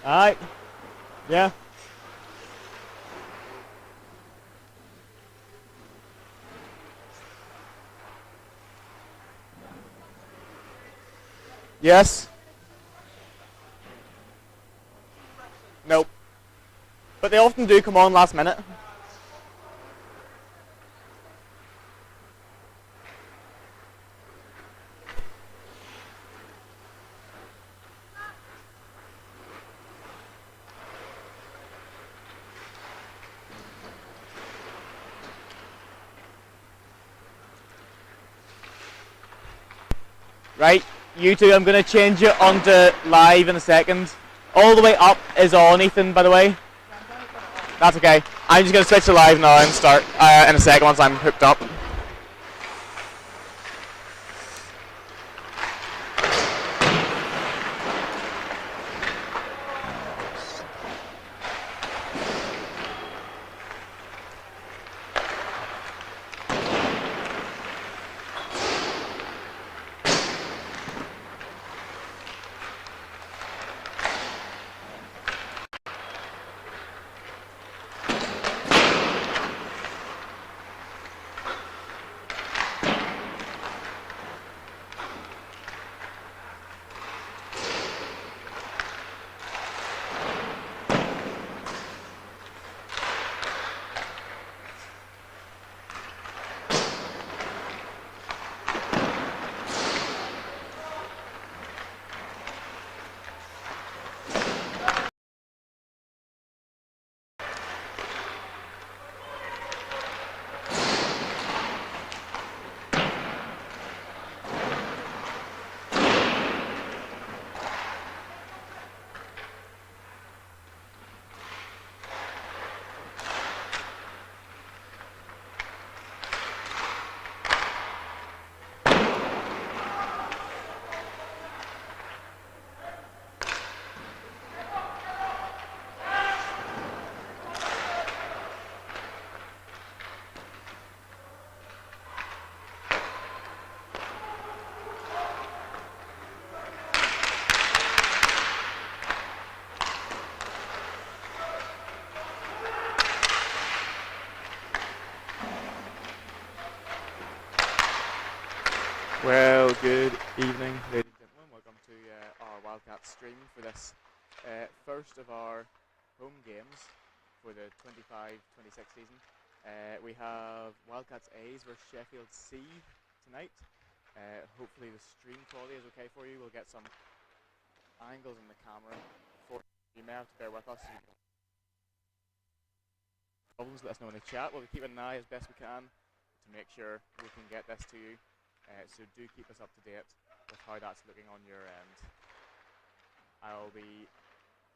Alright. Yeah. Yes. Nope. But they often do come on last minute. Right, you two, I'm going to change it onto live in a second. All the way up is on, Ethan, by the way. That's okay. I'm just going to switch to live now and start in a second once I'm hooked up. Well, good evening, ladies and gentlemen. Welcome to our Wildcats stream for this first of our home games for the 25-26 season. We have Wildcats A's versus Sheffield C tonight. Hopefully the stream quality is okay for you. We'll get some angles in the camera for you. You may have to bear with us. Problems, let us know in the chat. We'll be keeping an eye as best we can to make sure we can get this to you. So do keep us up to date with how that's looking on your end. I'll be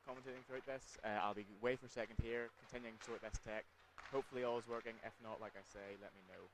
commentating throughout this. I'll be way for a second here, continuing to sort this tech. Hopefully all is working. If not, like I say, let me know.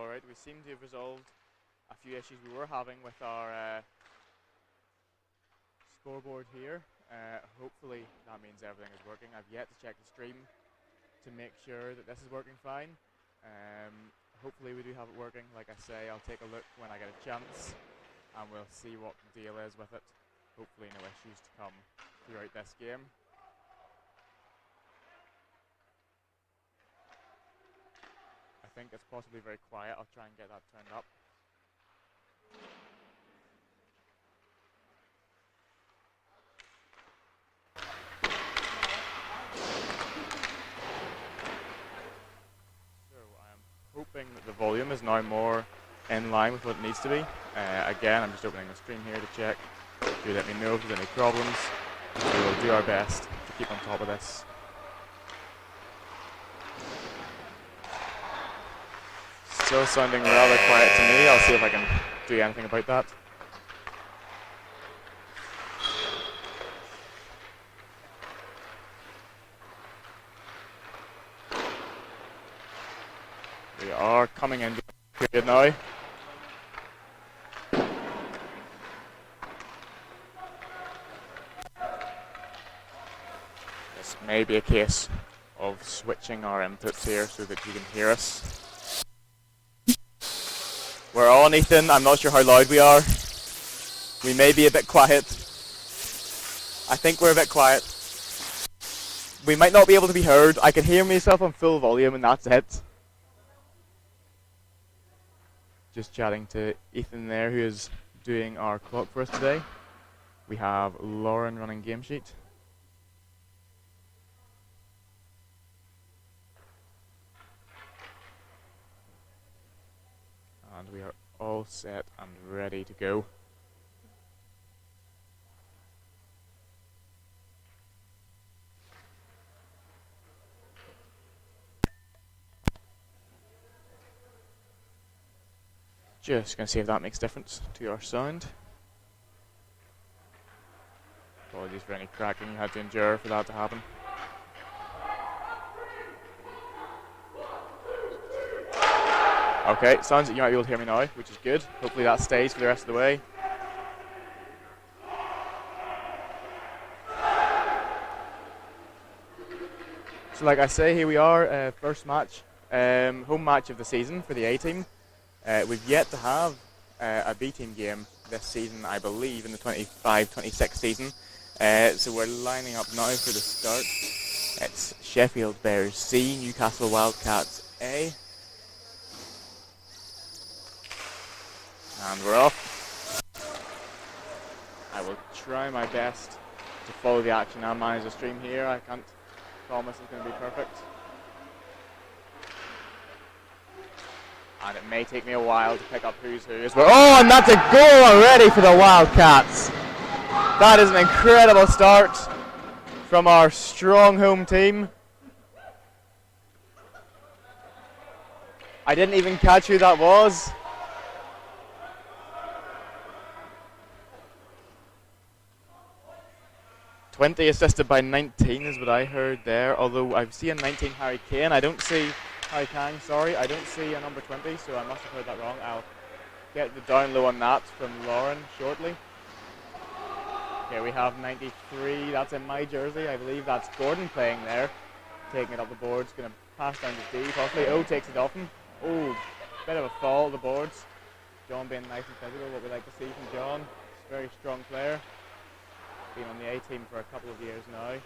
Alright, we seem to have resolved a few issues we were having with our scoreboard here. Hopefully that means everything is working. I've yet to check the stream to make sure that this is working fine. Hopefully we do have it working. Like I say, I'll take a look when I get a chance and we'll see what the deal is with it. Hopefully no issues to come throughout this game. I think it's possibly very quiet. I'll try and get that turned up. Hoping that the volume is now more in line with what it needs to be. Again, I'm just opening the stream here to check. Do let me know if there's any problems. We will do our best to keep on top of this. Still sounding rather quiet to me. I'll see if I can do anything about that. We are coming into the period now. This may be a case of switching our inputs here so that you can hear us. We're on, Ethan. I'm not sure how loud we are. We may be a bit quiet. I think we're a bit quiet. We might not be able to be heard. I can hear myself on full volume and that's it. Just chatting to Ethan there, who is doing our clock for us today. We have Lauren running game sheet. And we are all set and ready to go. Just going to see if that makes a difference to our sound. Apologies for any cracking you had to endure for that to happen. Okay, sounds like you might be able to hear me now, which is good. Hopefully that stays for the rest of the way. So like I say, here we are, first match, home match of the season for the A team. We've yet to have a B team game this season, I believe, in the 25-26 season. So we're lining up now for the start. It's Sheffield Bears C, Newcastle Wildcats A. And we're off. I will try my best to follow the action and manage the stream here. I can't promise it's going to be perfect. And it may take me a while to pick up who's who as well. Oh, and that's a goal already for the Wildcats. That is an incredible start from our strong home team. I didn't even catch who that was. "20 assisted by 19 is what I heard there, although I see a 19 Harry Kane. I don't see Harry Kane, sorry, I don't see a number 20, so I must have heard that wrong. I'll get the down low on that from Lauren shortly. Okay, we have 93, that's in my jersey. I believe that's Gordon playing there, taking it up the boards, going to pass down to D possibly. Oh, takes it off him. Oh, bit of a fall at the boards. John being nice and physical, what we like to see from John. He's a very strong player. Been on the A team for a couple of years now.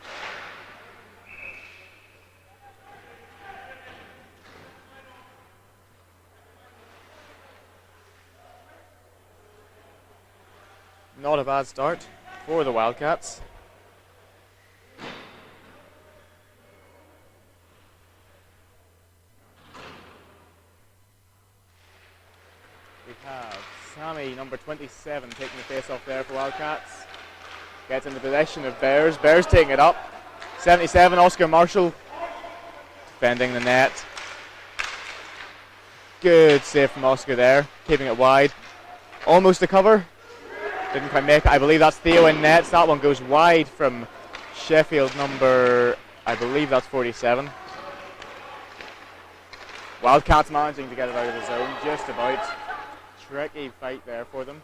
Not a bad start for the Wildcats. We have Sammy, number 27, taking the face off there for Wildcats. Gets in the possession of Bears. Bears taking it up. 77, Oscar Marshall defending the net. Good save from Oscar there, keeping it wide. Almost a cover. Didn't quite make it. I believe that's Theo in nets. That one goes wide from Sheffield number, I believe that's 47. Wildcats managing to get it out of the zone, just about. Tricky fight there for them.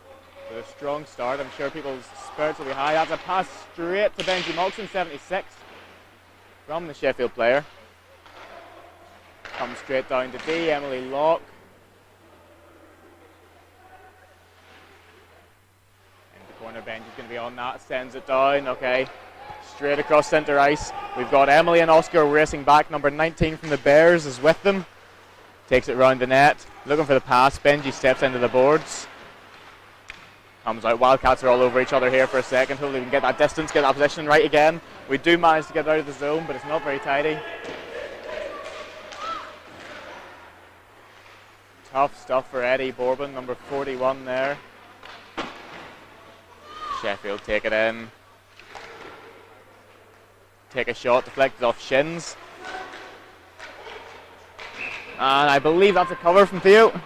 With a strong start, I'm sure people's spirits will be high. That's a pass straight to Benji Moxon, 76, from the Sheffield player. Comes straight down to D, Emily Locke. In the corner, Benji's going to be on that, sends it down, okay. Straight across centre ice. We've got Emily and Oscar racing back. Number 19 from the Bears is with them. Takes it round the net, looking for the pass. Benji steps into the boards. Comes out. Wildcats are all over each other here for a second. Hopefully we can get that distance, get that position right again. We do manage to get out of the zone, but it's not very tidy. Tough stuff for Eddie Bourbon, number 41 there. Sheffield take it in. Take a shot, deflected off shins. And I believe that's a cover from Theo.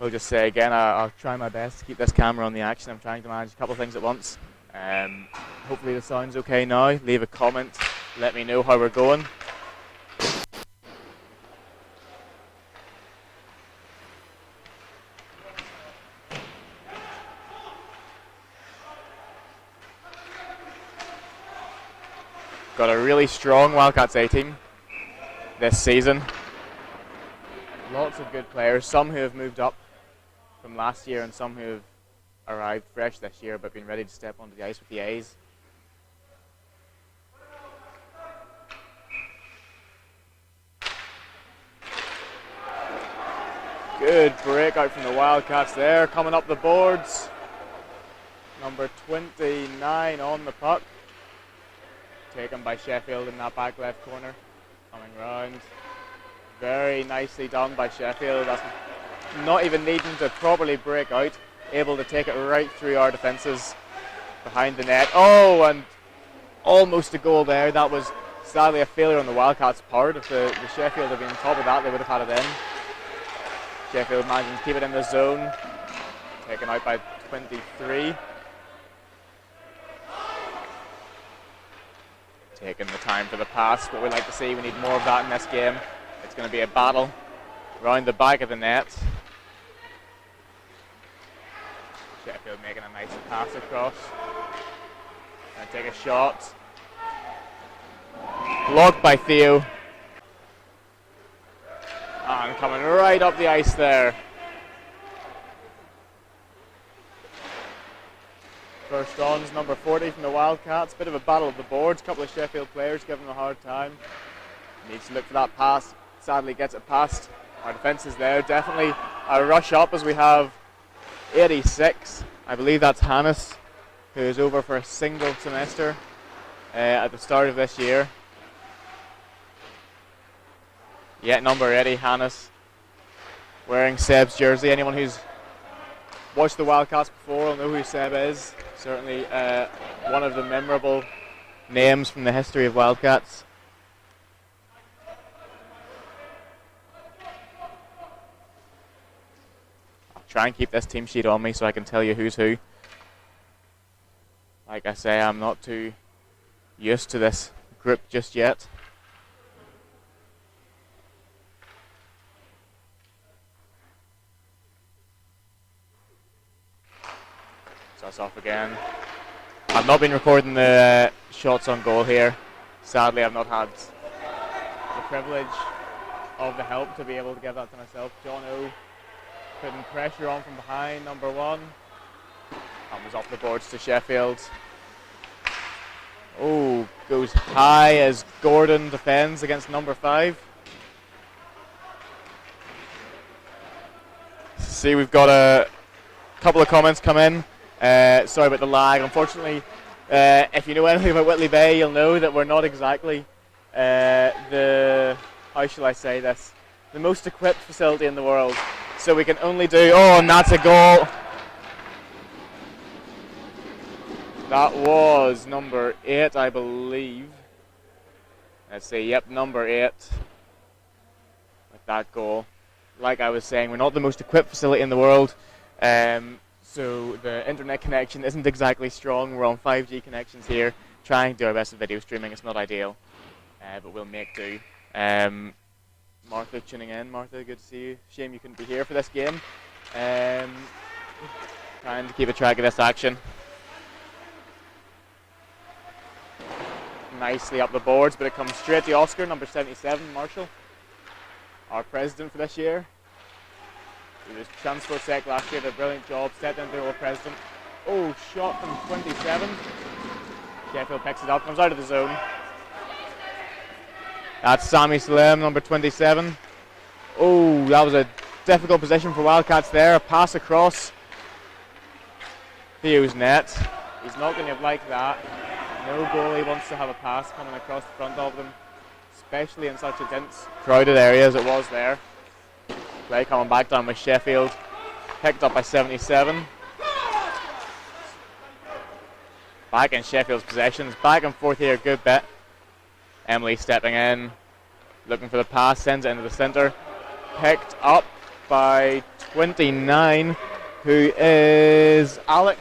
We'll just say again, I'll try my best to keep this camera on the action. I'm trying to manage a couple of things at once. Hopefully the sound's okay now. Leave a comment, let me know how we're going. Got a really strong Wildcats A team this season. Lots of good players, some who have moved up from last year and some who have arrived fresh this year but been ready to step onto the ice with the A's. Good breakout from the Wildcats there, coming up the boards. Number 29 on the puck. Taken by Sheffield in that back left corner. Coming round. Very nicely done by Sheffield. That's not even needing to properly break out. Able to take it right through our defences behind the net. Oh, and almost a goal there. That was sadly a failure on the Wildcats' part. If the Sheffield had been on top of that, they would have had it in. Sheffield managing to keep it in the zone. Taken out by 23. Taking the time for the pass, what we like to see. We need more of that in this game. It's going to be a battle round the back of the net. Sheffield making a nice pass across. And take a shot. Blocked by Theo. And coming right up the ice there. First on's number 40 from the Wildcats. Bit of a battle of the boards. Couple of Sheffield players giving him a hard time. Needs to look for that pass. Sadly gets it past. Our defence is there. Definitely a rush up as we have 86. I believe that's Hannes, who is over for a single semester at the start of this year. Yeah, number 80, Hannes, wearing Seb's jersey. Anyone who's watched the Wildcats before will know who Seb is. Certainly one of the memorable names from the history of Wildcats. I'll try and keep this team sheet on me so I can tell you who's who. Like I say, I'm not too used to this group just yet. So that's off again. I've not been recording the shots on goal here. Sadly, I've not had the privilege of the help to be able to give that to myself. John O putting pressure on from behind, number 1. Comes off the boards to Sheffield. Oh, goes high as Gordon defends against number 5. See, we've got a couple of comments come in. Sorry about the lag. Unfortunately, if you know anything about Whitley Bay, you'll know that we're not exactly how shall I say this, the most equipped facility in the world. So we can only do, oh, and that's a goal. That was number 8, I believe. Let's see, yep, number 8 with that goal. Like I was saying, we're not the most equipped facility in the world. So the internet connection isn't exactly strong. We're on 5G connections here, trying to do our best with video streaming. It's not ideal. but we'll make do. Martha tuning in. Martha, good to see you. Shame you couldn't be here for this game. Trying to keep a track of this action. Nicely up the boards, but it comes straight to Oscar, number 77, Marshall, our president for this year. He was transfer sec last year, did a brilliant job, stepped into the role of president. Oh, shot from 27. Sheffield picks it up, comes out of the zone. That's Sammy Salim, number 27. Oh, that was a difficult position for Wildcats there. A pass across Theo's net. He's not going to have liked that. No goalie wants to have a pass coming across the front of them, especially in such a dense, crowded area as it was there. Play coming back down with Sheffield, picked up by 77. Back in Sheffield's possessions, back and forth here a good bit. Emily stepping in, looking for the pass, sends it into the centre. Picked up by 29, who is Alec.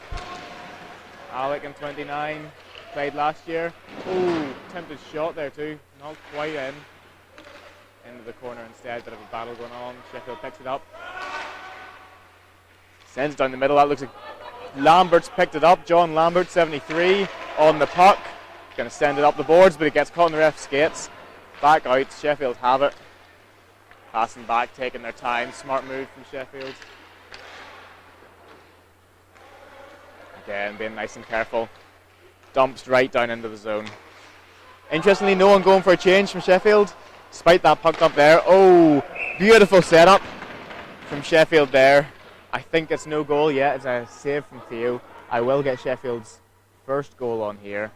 Alec in 29. Played last year. Oh, tempted shot there too. Not quite in. Into the corner instead. Bit of a battle going on. Sheffield picks it up. Sends it down the middle. That looks like Lambert's picked it up. John Lambert, 73, on the puck. Going to send it up the boards, but it gets caught in the ref's skates. Back out. Sheffield have it. Passing back, taking their time. Smart move from Sheffield. Again, being nice and careful. Dumps right down into the zone. Interestingly, no one going for a change from Sheffield, despite that puck up there. Oh, beautiful setup from Sheffield there. I think it's no goal yet. It's a save from Theo. I will get Sheffield's first goal on here.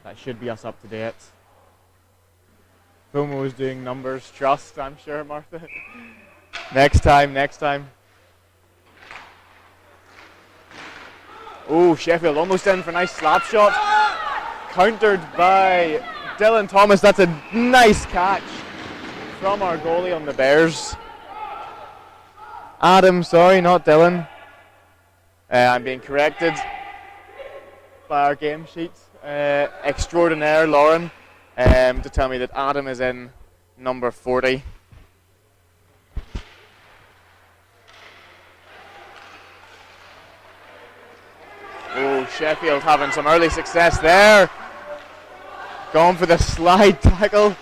That should be us up to date. Fomo's doing numbers. Trust, I'm sure, Martha. Next time. Oh, Sheffield almost in for a nice slap shot. Countered by Dylan Thomas. That's a nice catch from our goalie on the Bears. Adam, sorry, not Dylan. I'm being corrected by our game sheet extraordinaire, Lauren, to tell me that Adam is in number 40. Oh, Sheffield having some early success there. Going for the slide tackle.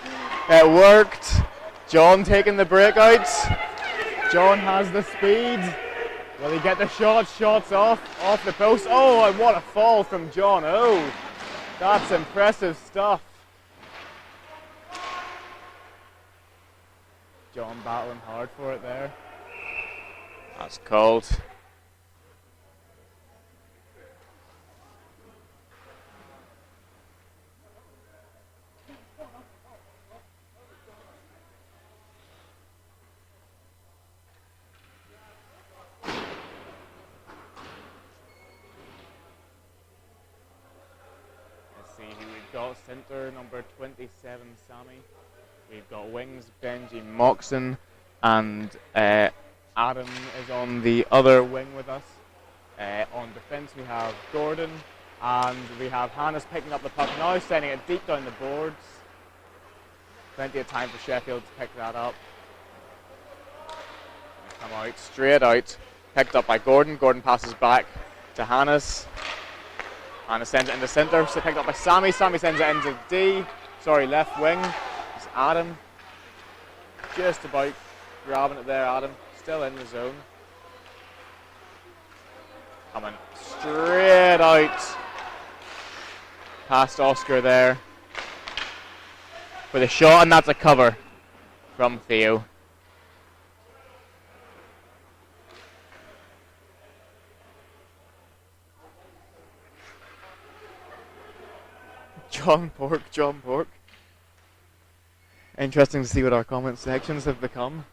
It worked. John taking the breakouts. John has the speed. Will he get the shot? Shots off the post. Oh, and what a fall from John. Oh, that's impressive stuff. John battling hard for it there. That's cold. Got centre number 27, Sammy. We've got wings, Benji Moxon, and Adam is on the other wing with us. On defence we have Gordon, and we have Hannes picking up the puck now, sending it deep down the boards. Plenty of time for Sheffield to pick that up. Come out, straight out, picked up by Gordon. Gordon passes back to Hannes. Hannes sends it into centre, so picked up by Sammy. Sammy sends it into left wing. It's Adam. Just about grabbing it there, Adam. Still in the zone. Coming straight out. Past Oscar there. For the shot, and that's a cover from Theo. John Pork. Interesting to see what our comment sections have become.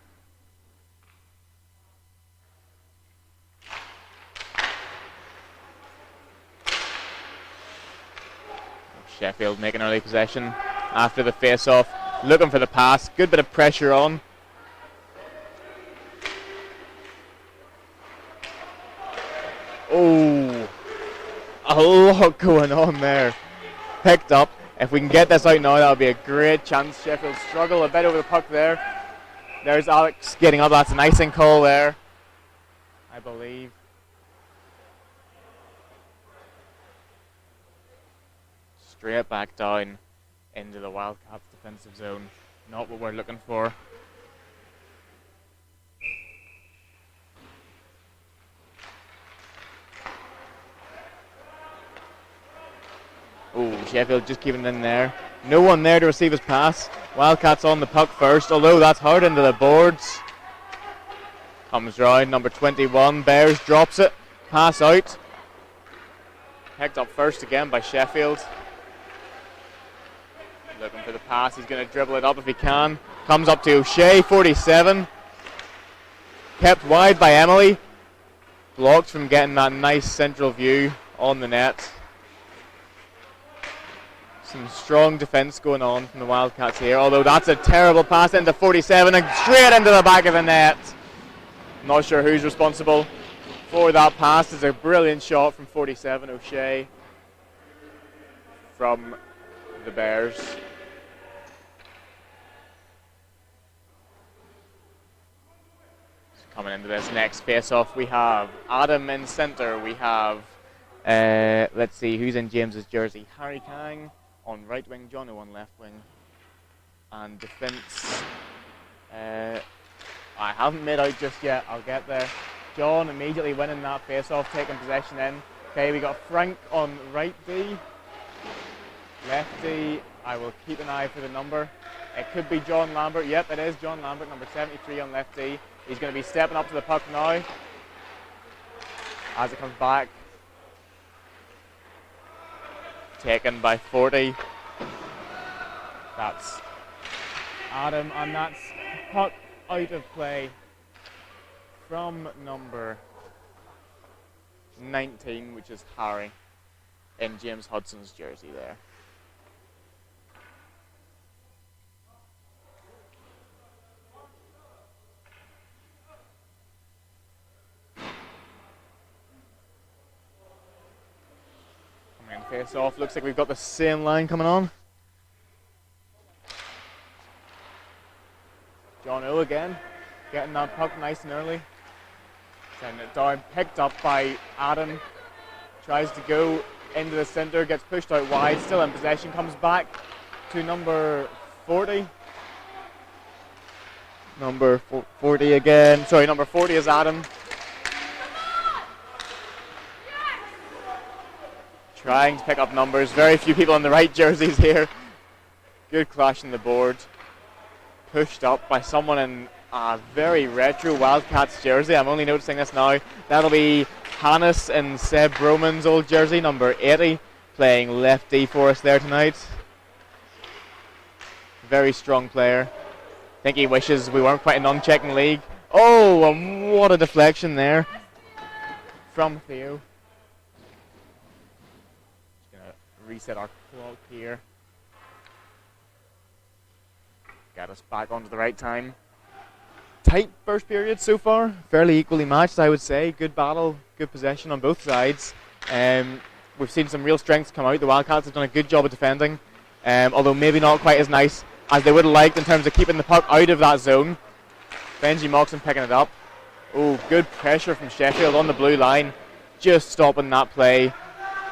Sheffield making early possession after the face-off, looking for the pass. Good bit of pressure on. Oh, a lot going on there. picked up. If we can get this out now, that would be a great chance. Sheffield struggle a bit over the puck there. There's Alex getting up. That's an icing call there, I believe. Straight back down into the Wildcats defensive zone. Not what we're looking for. Oh, Sheffield just keeping it in there. No one there to receive his pass. Wildcats on the puck first, although that's hard into the boards. Comes round, number 21, Bears drops it. Pass out. Picked up first again by Sheffield. Looking for the pass, he's going to dribble it up if he can. Comes up to O'Shea, 47. Kept wide by Emily. Blocked from getting that nice central view on the net. Some strong defence going on from the Wildcats here, although that's a terrible pass into 47 and straight into the back of the net. Not sure who's responsible for that pass. It's a brilliant shot from 47, O'Shea, from the Bears. Coming into this next face-off, we have Adam in centre. We have, let's see, who's in James's jersey? Harry Kang on right wing, Jono on left wing. And defence, I haven't made out just yet, I'll get there. John immediately winning that face-off, taking possession in. Okay, we got Frank on right D. Left D, I will keep an eye for the number. It could be John Lambert. Yep, it is John Lambert, number 73 on left D. He's going to be stepping up to the puck now as it comes back. Taken by 40. That's Adam, and that's puck out of play from number 19, which is Harry, in James Hudson's jersey there. Face off, looks like we've got the same line coming on. John O again, getting that puck nice and early. Sending it down, picked up by Adam. Tries to go into the centre, gets pushed out wide, still in possession, comes back to number 40. Number 40 again, sorry, number 40 is Adam. Trying to pick up numbers. Very few people in the right jerseys here. Good clash in the board. Pushed up by someone in a very retro Wildcats jersey. I'm only noticing this now. That'll be Hannes in Seb Broman's old jersey, number 80, playing left D for us there tonight. Very strong player. I think he wishes we weren't quite a non-checking league. Oh, what a deflection there from Theo. Reset our clock here. Get us back onto the right time. Tight first period so far. Fairly equally matched, I would say. Good battle, good possession on both sides. We've seen some real strengths come out. The Wildcats have done a good job of defending, although maybe not quite as nice as they would have liked in terms of keeping the puck out of that zone. Benji Moxon picking it up. Oh, good pressure from Sheffield on the blue line. Just stopping that play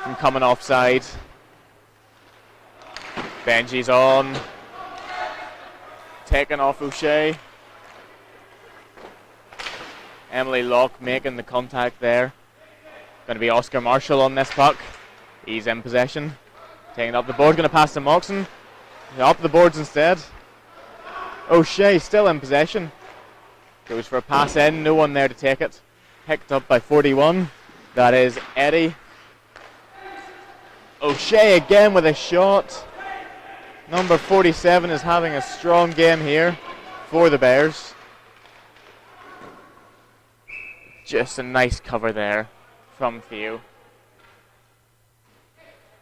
from coming offside. Benji's on. Taken off O'Shea. Emily Locke making the contact there. Going to be Oscar Marshall on this puck. He's in possession. Taking it up the board. Going to pass to Moxon. Up the boards instead. O'Shea still in possession. Goes for a pass in. No one there to take it. Picked up by 41. That is Eddie. O'Shea again with a shot. Number 47 is having a strong game here for the Bears. Just a nice cover there from Theo.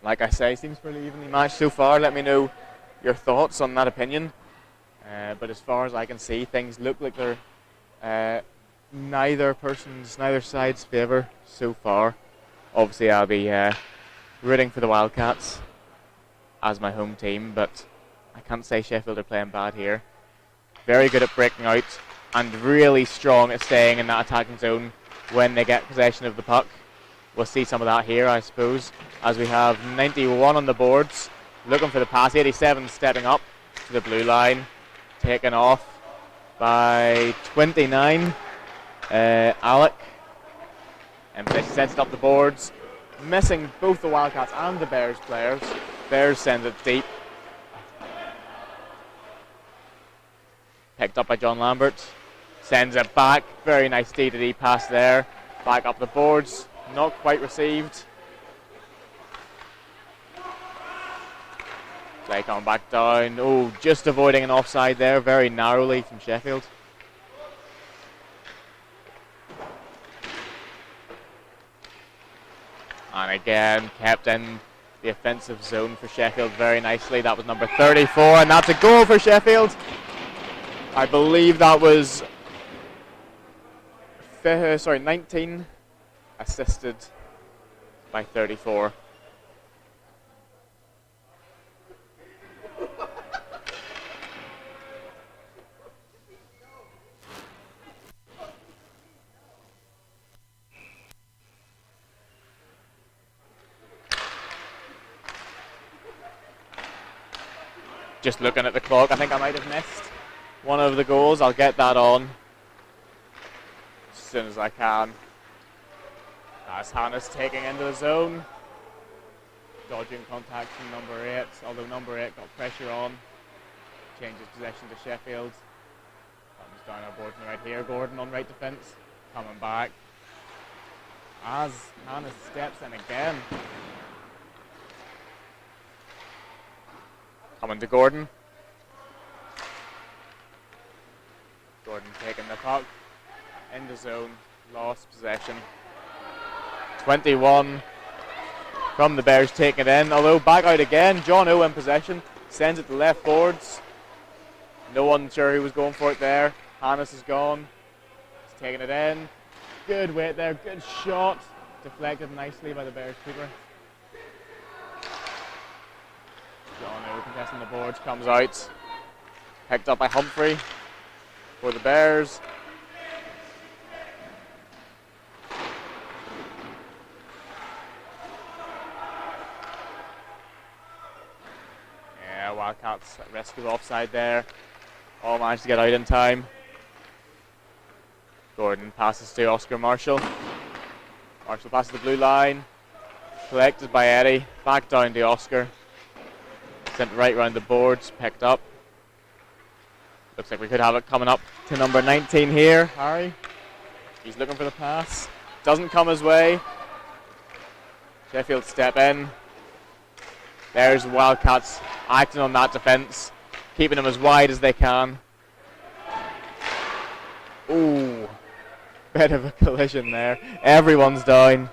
Like I say, seems pretty evenly matched so far. Let me know your thoughts on that opinion. But as far as I can see, things look like they're neither side's favour so far. Obviously, I'll be rooting for the Wildcats. as my home team, but I can't say Sheffield are playing bad here. Very good at breaking out and really strong at staying in that attacking zone when they get possession of the puck. We'll see some of that here, I suppose, as we have 91 on the boards, looking for the pass. 87 stepping up to the blue line, taken off by 29. Alec, and possession sends it up the boards, missing both the Wildcats and the Bears players. Bears send it deep. Picked up by John Lambert. Sends it back. Very nice D-to-D pass there. Back up the boards. Not quite received. Play coming back down. Oh, just avoiding an offside there. Very narrowly from Sheffield. And again, kept in the offensive zone for Sheffield very nicely. That was number 34, and that's a goal for Sheffield. I believe that was 19, assisted by 34. Just looking at the clock, I think I might have missed one of the goals. I'll get that on as soon as I can. As Hannes taking into the zone. Dodging contact from number 8, although number 8 got pressure on. Changes possession to Sheffield. Comes down our board right here. Gordon on right defence. Coming back. As Hannes steps in again. Coming to Gordon. Gordon taking the puck. In the zone. Lost possession. 21 from the Bears taking it in. Although back out again. John O in possession. Sends it to left boards. No one sure who was going for it there. Hannes is gone. He's taking it in. Good weight there. Good shot. Deflected nicely by the Bears keeper. John O contesting the boards, comes out. Picked up by Humphrey for the Bears. Yeah, Wildcats at risk of offside there. All managed to get out in time. Gordon passes to Oscar Marshall. Marshall passes the blue line. Collected by Eddie. Back down to Oscar. Sent right round the boards, picked up. Looks like we could have it coming up to number 19 here, Harry. He's looking for the pass. Doesn't come his way. Sheffield step in. There's the Wildcats acting on that defence, keeping them as wide as they can. Ooh, bit of a collision there. Everyone's down.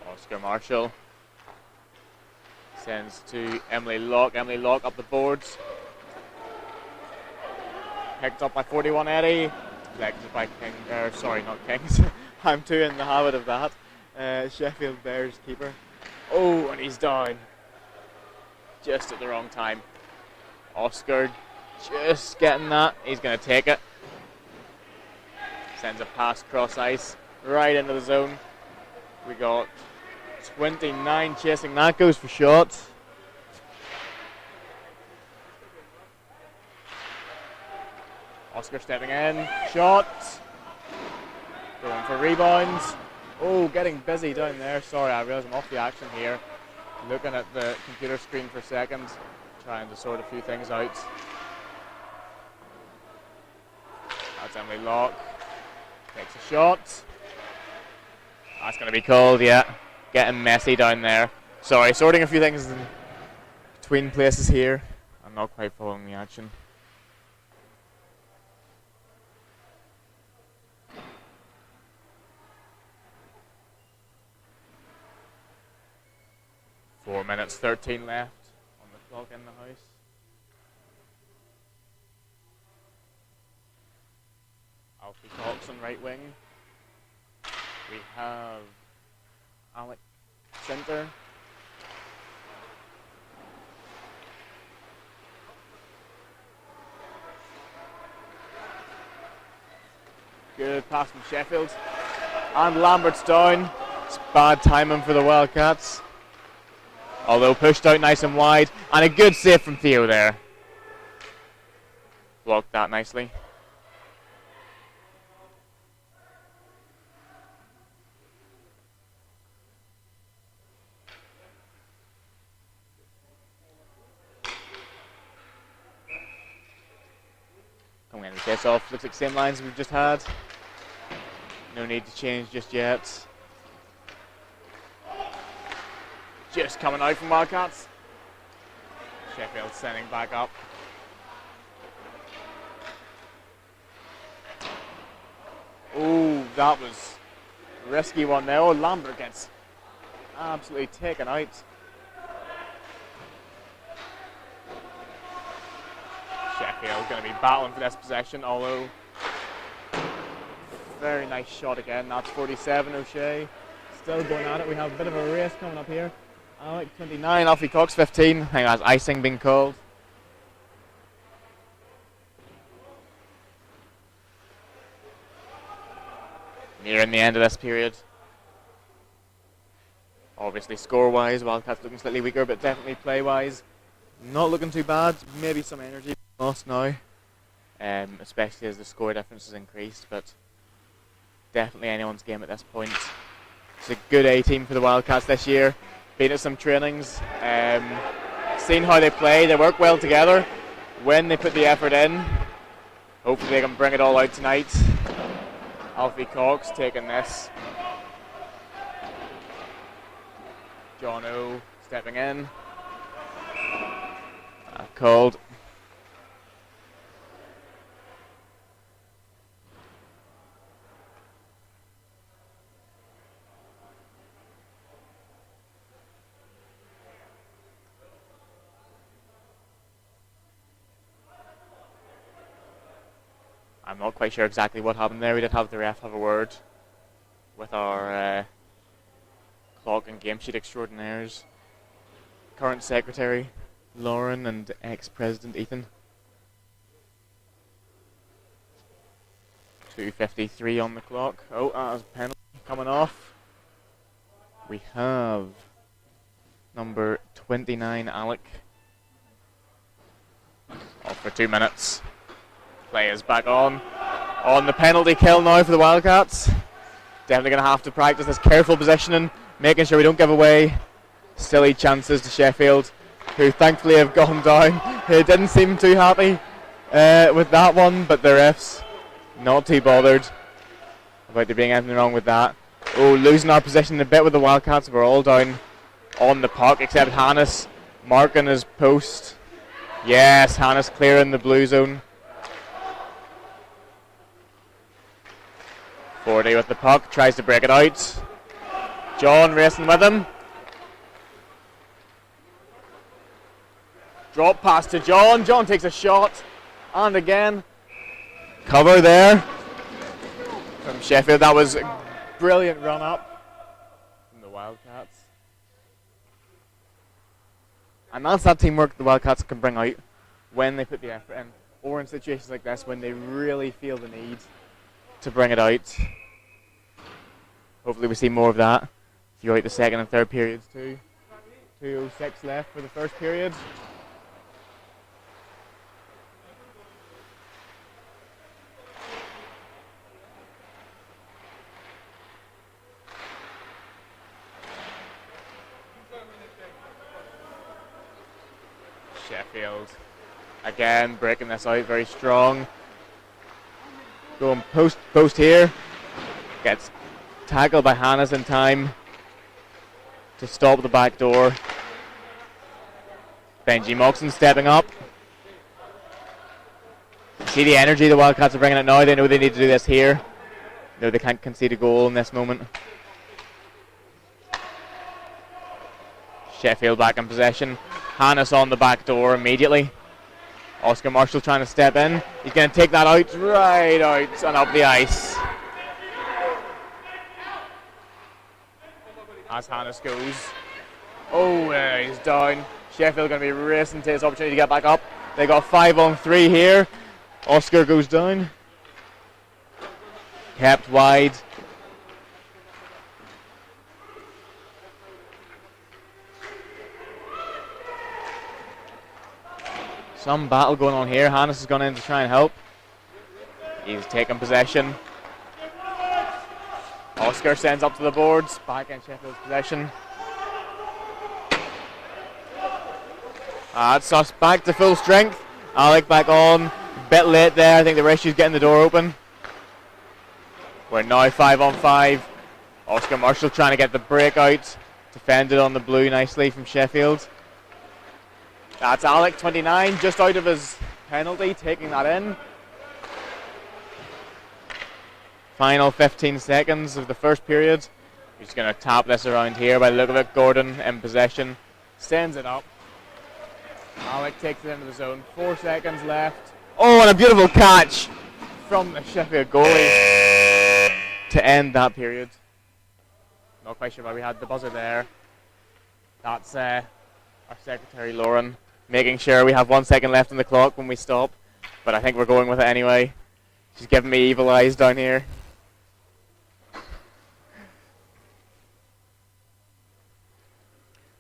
Oscar Marshall sends to Emily Locke. Emily Locke up the boards. Picked up by 41 Eddie. Deflected by King. Sorry, not Kings. I'm too in the habit of that. Sheffield Bears keeper. Oh, and he's down. Just at the wrong time. Oscar just getting that. He's going to take it. Sends a pass cross ice right into the zone. We got 29 chasing that, goes for shot. Oscar stepping in, shot. Going for rebounds. Oh, getting busy down there. Sorry, I realise I'm off the action here. Looking at the computer screen for a second, trying to sort a few things out. That's Emily Locke. Takes a shot. That's going to be called, yeah. Getting messy down there. Sorry, sorting a few things in between places here. I'm not quite following the action. 4 minutes 13 left on the clock in the house. Alfie Cox on right wing. We have Alec centre. Good pass from Sheffield. And Lambert's down. It's bad timing for the Wildcats. Although pushed out nice and wide. And a good save from Theo there. Blocked that nicely. Coming in the face off. Looks like the same lines we've just had. No need to change just yet. Just coming out from Wildcats. Sheffield sending back up. Oh, that was a risky one there. Oh, Lambert gets absolutely taken out. Sheffield going to be battling for this possession, although very nice shot again. That's 47, O'Shea. Still going at it. We have a bit of a race coming up here. Alec 29, Alfie Cox 15. I think that's icing being called. Nearing the end of this period. Obviously score-wise, Wildcats looking slightly weaker, but definitely play-wise, not looking too bad. Maybe some energy lost now, especially as the score difference has increased, but definitely anyone's game at this point. It's a good A team for the Wildcats this year. Been at some trainings, seen how they play. They work well together when they put the effort in. Hopefully they can bring it all out tonight. Alfie Cox taking this. John O stepping in. Called. I'm not quite sure exactly what happened there. We did have the ref have a word with our clock and game sheet extraordinaires. Current secretary Lauren and ex-president Ethan. 2:53 on the clock. Oh, that was a penalty coming off. We have number 29 Alec off for 2 minutes. Play is back on the penalty kill now for the Wildcats. Definitely going to have to practice this careful positioning, making sure we don't give away silly chances to Sheffield, who thankfully have gone down. They didn't seem too happy with that one, but the refs not too bothered about there being anything wrong with that. Oh, losing our position a bit with the Wildcats. We're all down on the puck except Hannes marking his post. Yes, Hannes clearing the blue zone. 40 with the puck, tries to break it out. John racing with him. Drop pass to John. John takes a shot. And again, cover there from Sheffield. That was a brilliant run up from the Wildcats. And that's that teamwork the Wildcats can bring out when they put the effort in, or in situations like this when they really feel the need to bring it out. Hopefully we see more of that throughout the second and third periods too. 2:06 left for the first period. Sheffield again breaking this out very strong. Going post here. Gets tackled by Hannes in time to stop the back door. Benji Moxon stepping up. See the energy the Wildcats are bringing it now. They know they need to do this here. No, they can't concede a goal in this moment. Sheffield back in possession. Hannes on the back door immediately. Oscar Marshall trying to step in. He's going to take that out, right out and up the ice. As Hannes goes. Oh, he's down. Sheffield going to be racing to his opportunity to get back up. They got 5-on-3 here. Oscar goes down. Kept wide. Some battle going on here. Hannes has gone in to try and help. He's taken possession. Oscar sends up to the boards. Back in Sheffield's possession. It's us back to full strength. Alec back on. Bit late there. I think the rescue's getting the door open. We're now 5-on-5. Oscar Marshall trying to get the breakout. Defended on the blue nicely from Sheffield. That's Alec, 29, just out of his penalty, taking that in. Final 15 seconds of the first period. He's going to tap this around here by the look of it. Gordon in possession. Sends it up. Alec takes it into the zone. 4 seconds left. Oh, and a beautiful catch from the Sheffield goalie to end that period. Not quite sure why we had the buzzer there. That's our secretary, Lauren, making sure we have 1 second left on the clock when we stop. But I think we're going with it anyway. She's giving me evil eyes down here.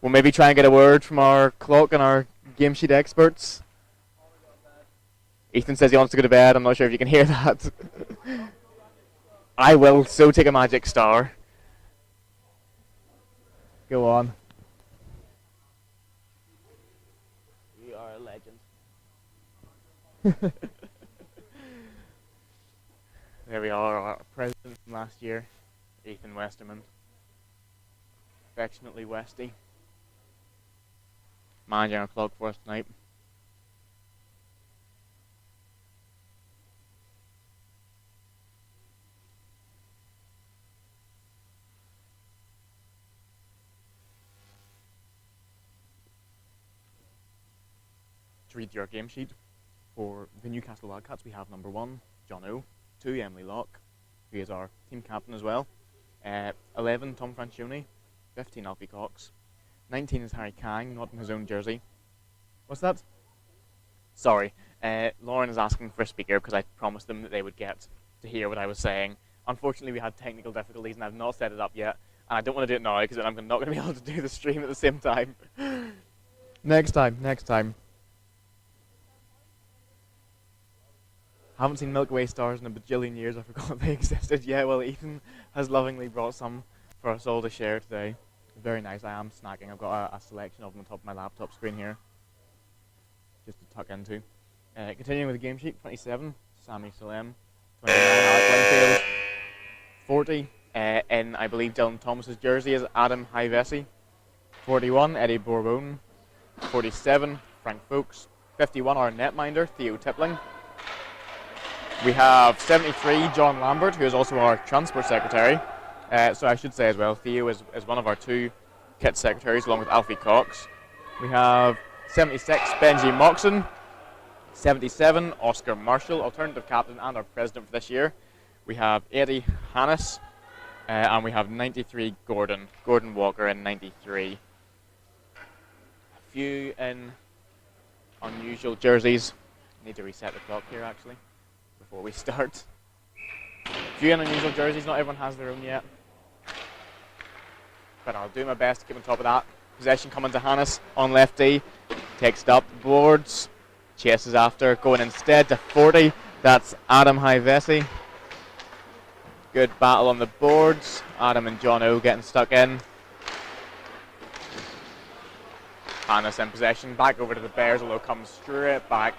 We'll maybe try and get a word from our clock and our game sheet experts. Ethan says he wants to go to bed. I'm not sure if you can hear that. I will so take a magic star. Go on. You are a legend. There we are, our president from last year, Ethan Westerman. Affectionately Westy. Managing our clock for us tonight. To read your game sheet, for the Newcastle Wildcats we have number 1, John O. 2, Emily Locke, who is our team captain as well. 11, Tom Francione. 15, Alfie Cox. 19 is Harry Kang, not in his own jersey. What's that? Sorry, Lauren is asking for a speaker because I promised them that they would get to hear what I was saying. Unfortunately, we had technical difficulties and I've not set it up yet. And I don't want to do it now because then I'm not going to be able to do the stream at the same time. Next time. Haven't seen Milky Way stars in a bajillion years. I forgot they existed. Yeah, well, Ethan has lovingly brought some for us all to share today. Very nice. I am snacking. I've got a selection of them on top of my laptop screen here, just to tuck into. Continuing with the game sheet, 27, Sammy Salem. 29, Alec Winfield. 40, in I believe Dylan Thomas's jersey is Adam Hivesi. 41, Eddie Bourbon. 47, Frank Folks. 51, our netminder, Theo Tippling. We have 73, John Lambert, who is also our transport secretary. So I should say as well, Theo is one of our 2 kit secretaries, along with Alfie Cox. We have 76, Benji Moxon. 77, Oscar Marshall, alternative captain and our president for this year. We have 80, Hannes. And we have 93, Gordon Walker in 93. A few in unusual jerseys. Need to reset the clock here actually before we start. A few in unusual jerseys, not everyone has their own yet. But I'll do my best to keep on top of that. Possession coming to Hannes on left D. Takes it up the boards. Chases after. Going instead to 40. That's Adam Hivesi. Good battle on the boards. Adam and John O getting stuck in. Hannes in possession. Back over to the Bears, although comes straight back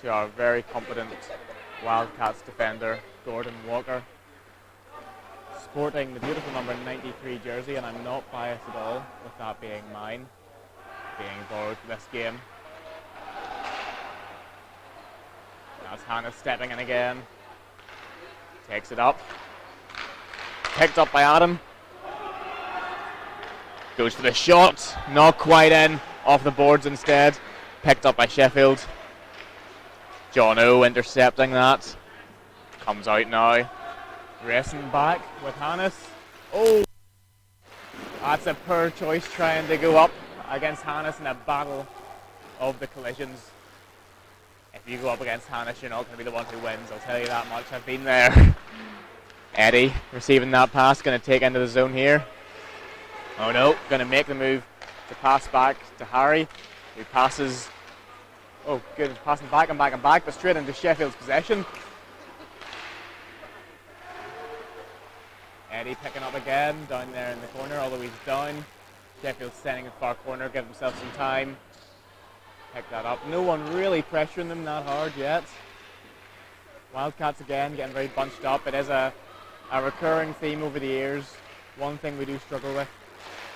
to our very competent Wildcats defender, Gordon Walker. Sporting the beautiful number 93 jersey, and I'm not biased at all with that being mine, being borrowed for this game. That's Hannes stepping in again. Takes it up. Picked up by Adam. Goes for the shot, not quite in, off the boards instead. Picked up by Sheffield. John O intercepting that. Comes out now. Racing back with Hannes. Oh! That's a poor choice trying to go up against Hannes in a battle of the collisions. If you go up against Hannes, you're not going to be the one who wins, I'll tell you that much. I've been there. Eddie receiving that pass, going to take into the zone here. Oh no, going to make the move to pass back to Harry, who passes. Oh goodness, passing back and back and back, but straight into Sheffield's possession. Eddie picking up again, down there in the corner, although he's down. Sheffield's standing in the far corner, give himself some time. Pick that up. No one really pressuring them that hard yet. Wildcats again getting very bunched up. It is a recurring theme over the years. One thing we do struggle with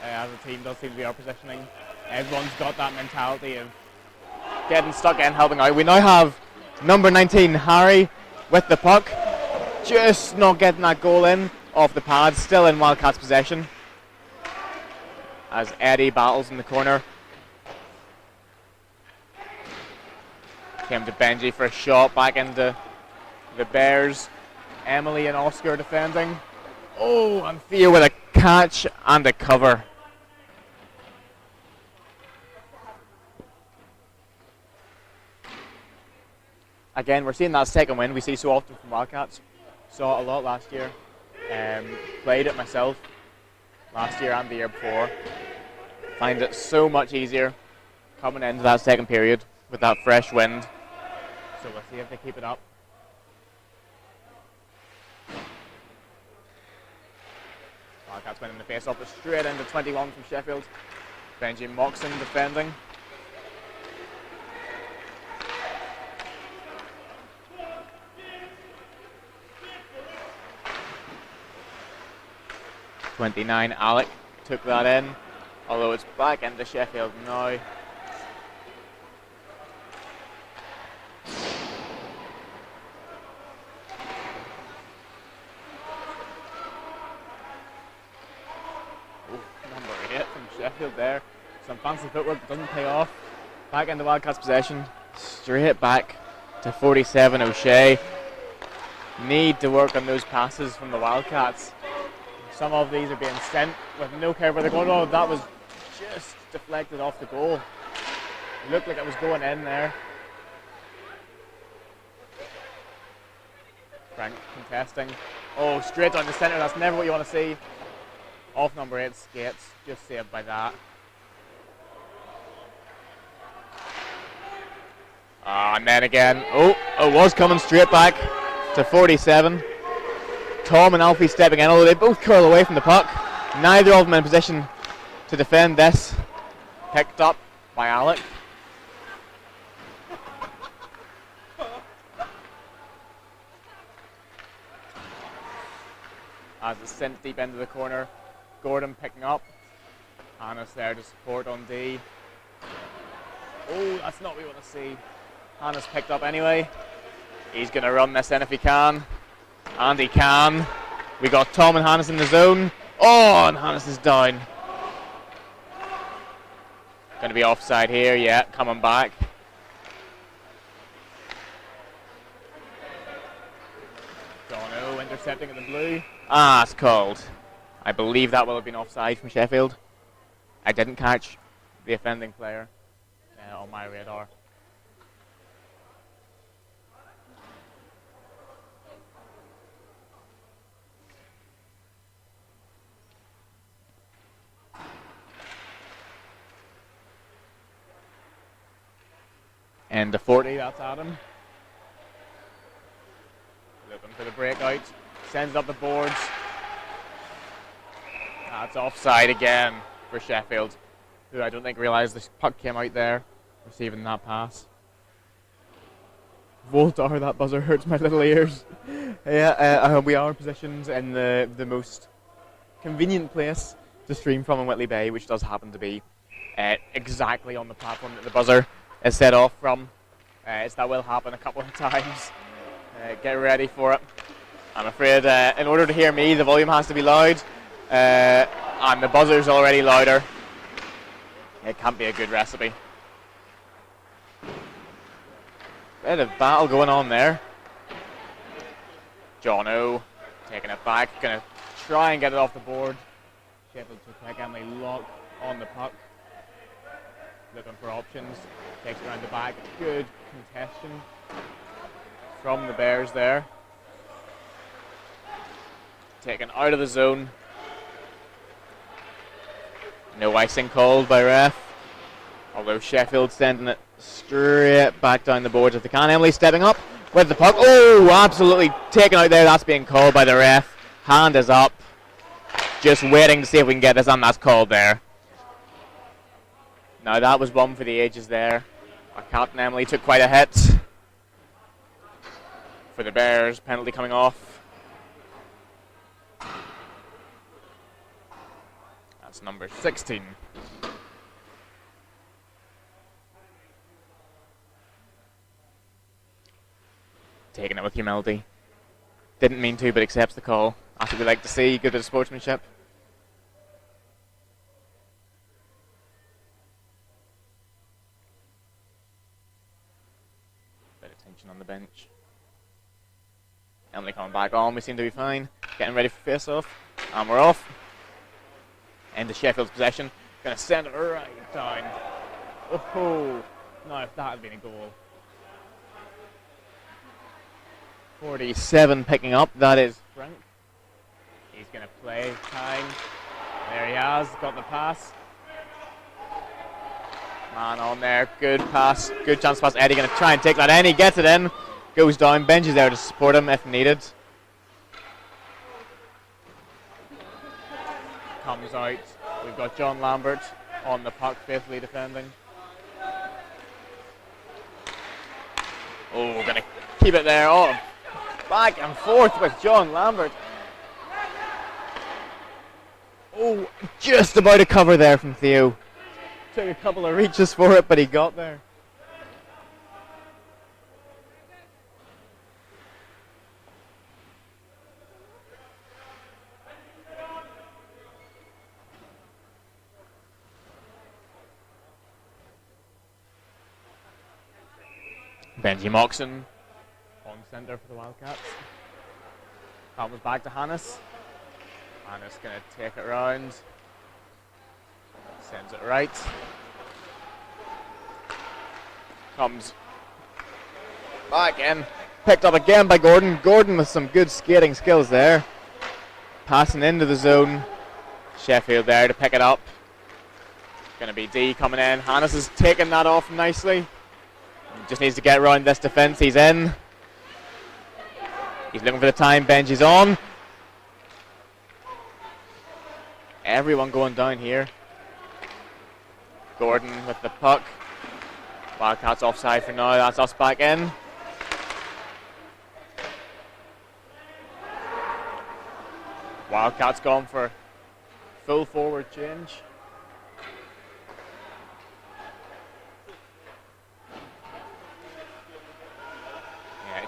as a team does seem to be our positioning. Everyone's got that mentality of getting stuck in, helping out. We now have number 19, Harry, with the puck. Just not getting that goal in off the pad. Still in Wildcats' possession. As Eddie battles in the corner. Came to Benji for a shot back into the Bears. Emily and Oscar defending. Oh, and Theo with a catch and a cover. Again, we're seeing that second win we see so often from Wildcats. Saw it a lot last year. Played it myself last year and the year before. Find it so much easier coming into that second period with that fresh wind. So we'll see if they keep it up. Wildcats winning the face-off, but straight into 21 from Sheffield. Benji Moxon defending. .29 Alec took that in, although it's back into Sheffield now. Number 8 from Sheffield there. Some fancy footwork, but doesn't pay off. Back into Wildcats possession. Straight back to 47 O'Shea. Need to work on those passes from the Wildcats. Some of these are being sent with no care where they're going. Oh, that was just deflected off the goal. It looked like it was going in there. Frank contesting. Oh, straight down the centre. That's never what you want to see. Off number 8 skates. Just saved by that. And then again. Oh, it was coming straight back to 47. Tom and Alfie stepping in, although they both curl away from the puck. Neither of them in position to defend this. Picked up by Alec. As it's sent deep into the corner. Gordon picking up. Hannes there to support on D. Oh, that's not what we want to see. Hannes picked up anyway. He's going to run this in if he can. And he can. We got Tom and Hannes in the zone. Oh, and Hannes is down. Going to be offside here, yeah, coming back. Dono intercepting at the blue. Ah, it's called. I believe that will have been offside from Sheffield. I didn't catch the offending player on my radar. And the 40, that's Adam. Looking for the breakout. Sends up the boards. That's offside again for Sheffield, who I don't think realised the puck came out there, receiving that pass. Voltar, that buzzer hurts my little ears. Yeah, we are positioned in the most convenient place to stream from in Whitley Bay, which does happen to be exactly on the platform that the buzzer is set off from. That will happen a couple of times. Get ready for it. I'm afraid in order to hear me, the volume has to be loud. And the buzzer's already louder. It can't be a good recipe. Bit of battle going on there. John O taking it back, gonna try and get it off the board. Sheffield to quick Emily lock on the puck. Looking for options. Takes it around the back. Good contention from the Bears there. Taken out of the zone. No icing called by ref. Although Sheffield sending it straight back down the boards if they can. Emily stepping up with the puck. Oh, absolutely taken out there. That's being called by the ref. Hand is up. Just waiting to see if we can get this, and that's called there. Now that was one for the ages there. Our captain Emily took quite a hit. For the Bears, penalty coming off. That's number 16. Taking it with humility. Didn't mean to, but accepts the call. That's what we like to see. Good bit of sportsmanship. Bit of tension on the bench. Emily coming back on. We seem to be fine. Getting ready for face-off. And we're off. Into Sheffield's possession. Going to send it right down. Oh, now if that had been a goal. 47 picking up. That is Frank. He's going to play time. There he has. Got the pass. Man on there. Good pass. Good chance pass. Eddie going to try and take that in. He gets it in. Goes down. Benji's there to support him if needed. Comes out. We've got John Lambert on the puck, faithfully defending. Oh, going to keep it there. Oh, back and forth with John Lambert. Oh, just about a cover there from Theo. Took a couple of reaches for it, but he got there. Benji Moxon on centre for the Wildcats. That was back to Hannes. Hannes going to take it round. Sends it right. Comes back in. Picked up again by Gordon. Gordon with some good skating skills there. Passing into the zone. Sheffield there to pick it up. Going to be D coming in. Hannes has taken that off nicely. Just needs to get around this defence. He's in. He's looking for the time. Benji's on. Everyone going down here. Gordon with the puck. Wildcats offside for now. That's us back in. Wildcats gone for full forward change.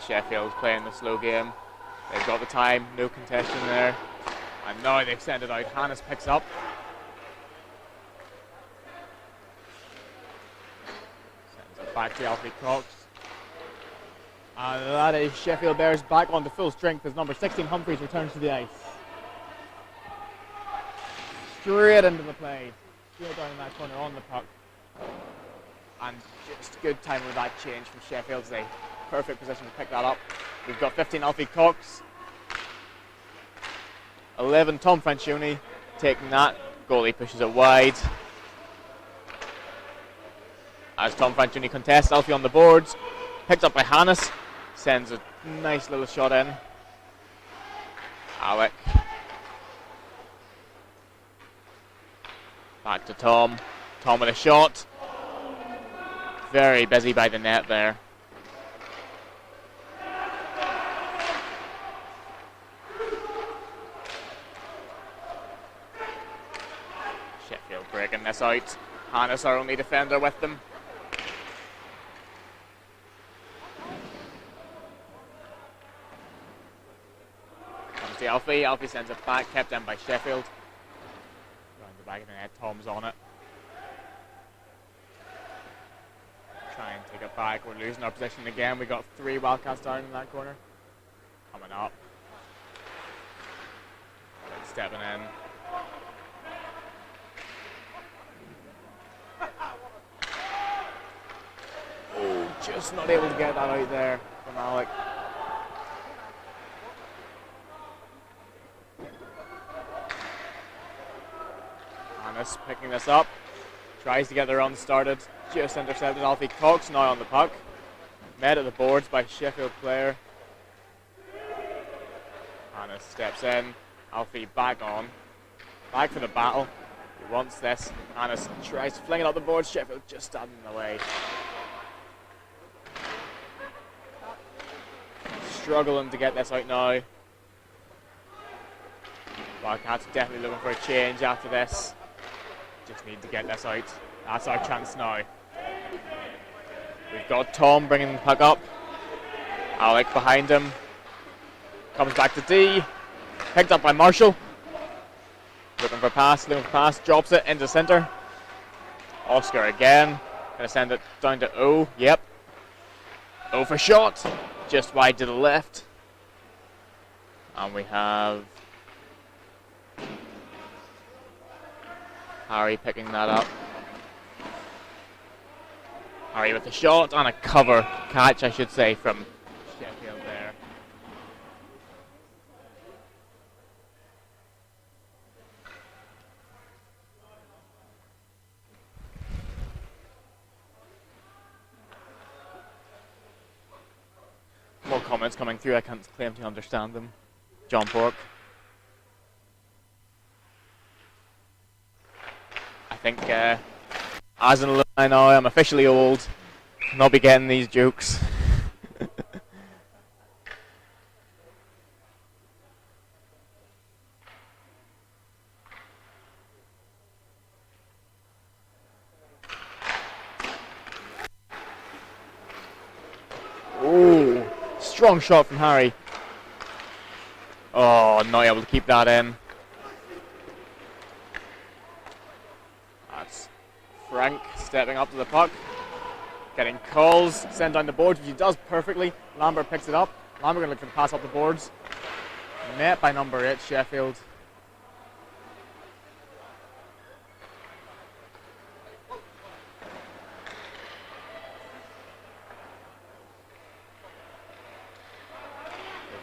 Sheffield's playing the slow game. They've got the time, no contention there. And now they've sent it out. Hannes picks up. Sends it back to Alfie Cox. And that is Sheffield Bears back onto full strength as number 16 Humphreys returns to the ice. Straight into the play. Straight down in that corner on the puck. And just good time with that change from Sheffield. They perfect position to pick that up. We've got 15 Alfie Cox. 11 Tom Francioni taking that. Goalie pushes it wide. As Tom Francioni contests, Alfie on the boards. Picked up by Hannes. Sends a nice little shot in. Alec. Back to Tom. Tom with a shot. Very busy by the net there. Sheffield breaking this out. Hannes, our only defender, with them. Comes to Alfie. Alfie sends it back, kept in by Sheffield. back of the net. Tom's on it. Try and take it back. We're losing our position again. We got 3 Wildcats down in that corner. Coming up. Stepping in. Oh, just not able to get that out there from Alec. Hannes picking this up. Tries to get the run started. Just intercepted. Alfie Cox now on the puck. Met at the boards by Sheffield player. Hannes steps in. Alfie back on. Back for the battle. He wants this. Hannes tries to fling it up the board. Sheffield just standing in the way. Struggling to get this out now. Wildcats definitely looking for a change after this. Just need to get this out. That's our chance now. We've got Tom bringing the puck up. Alec behind him. Comes back to D. Picked up by Marshall. Looking for pass, drops it into centre. Oscar again. Gonna send it down to O. Yep. O for shot. Just wide to the left. And we have Harry picking that up. Harry with a shot and a cover catch, I should say, from Sheffield there. More comments coming through, I can't claim to understand them. John Pork. I think as an alumni now, I'm officially old. Not be getting these jokes. Ooh, strong shot from Harry. Oh, not able to keep that in. That's Frank stepping up to the puck. Getting calls, sent down the board, which he does perfectly. Lambert picks it up. Lambert going to look for the pass up the boards. Met by number 8, Sheffield. What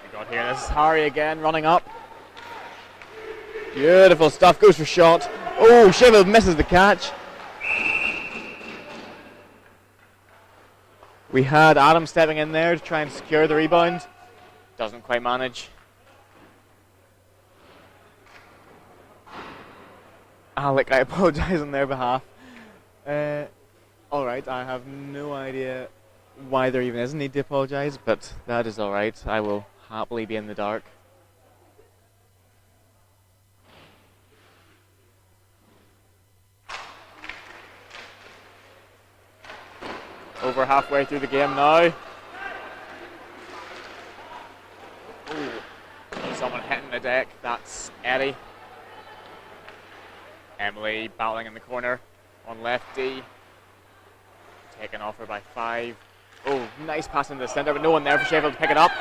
we got here? This is Harry again running up. Beautiful stuff, goes for shot. Oh, Sheffield misses the catch. We had Adam stepping in there to try and secure the rebound. Doesn't quite manage. Alec, I apologise on their behalf. Alright, I have no idea why there even is a need to apologise, but that is alright. I will happily be in the dark. Over halfway through the game now. Ooh. Someone hitting the deck. That's Eddie. Emily battling in the corner on left D. Taken off her by 5. Oh, nice pass into the centre, but no one there for Sheffield to pick it up.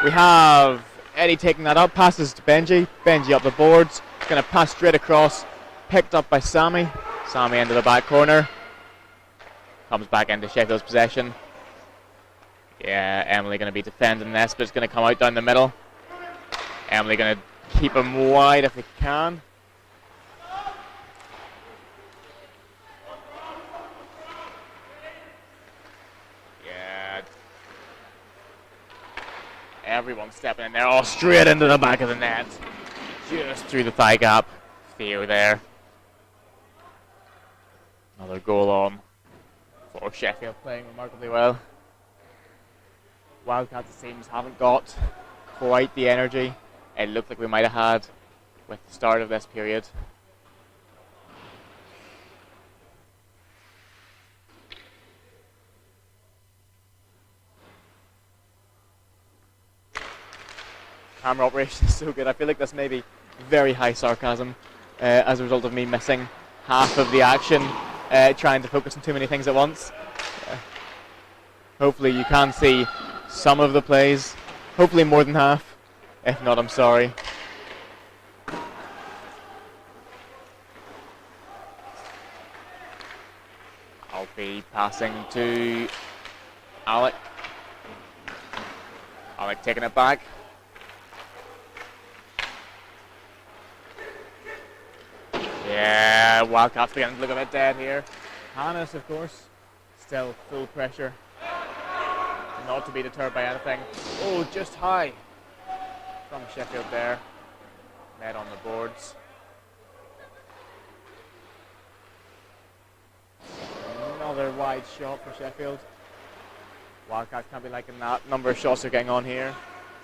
We have Eddie taking that up. Passes to Benji. Benji up the boards. It's going to pass straight across. Picked up by Sammy. Sammy into the back corner. Comes back into Sheffield's possession. Yeah, Emily going to be defending this, but it's going to come out down the middle. Emily going to keep him wide if he can. Yeah. Everyone stepping in there. Oh, straight into the back of the net. Just through the thigh gap. Theo there. Another goal on. For Sheffield playing remarkably well. Wildcats, it seems, haven't got quite the energy it looked like we might have had with the start of this period. Camera operation is so good. I feel like this may be very high sarcasm. as a result of me missing half of the action, trying to focus on too many things at once. Hopefully you can see some of the plays, hopefully more than half. If not, I'm sorry. I'll be passing to Alec. Alec taking it back. Yeah, Wildcats beginning to look a bit dead here. Hannes, of course, still full pressure. Not to be deterred by anything. Oh, just high from Sheffield there. Met on the boards. Another wide shot for Sheffield. Wildcats can't be liking that. Number of shots are getting on here.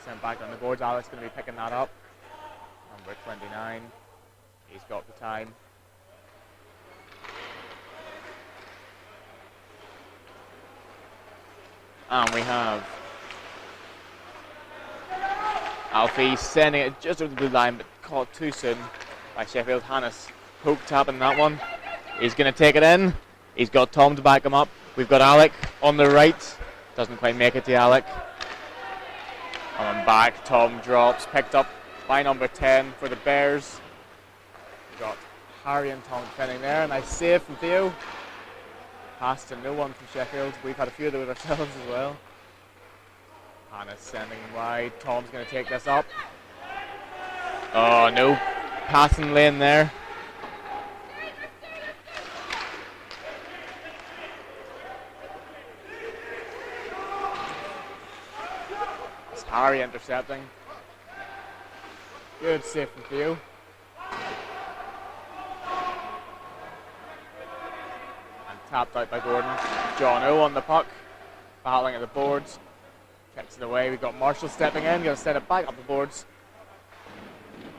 Sent back on the boards. Alex going to be picking that up. Number 29. He's got the time. And we have Alfie sending it just over the blue line, but caught too soon by Sheffield. Hannes poke tapping that one. He's going to take it in. He's got Tom to back him up. We've got Alec on the right. Doesn't quite make it to Alec. Coming back, Tom drops, picked up by number 10 for the Bears. We've got Harry and Tom defending there. Nice save from Theo. Pass to no one from Sheffield. We've had a few of those ourselves as well. Hannes sending wide. Tom's going to take this up. Oh no. Passing lane there. It's Harry intercepting. Good save from Theo. Tapped out by Gordon. John O on the puck. Battling at the boards. Kicks it away. We've got Marshall stepping in. Going to set it back up the boards.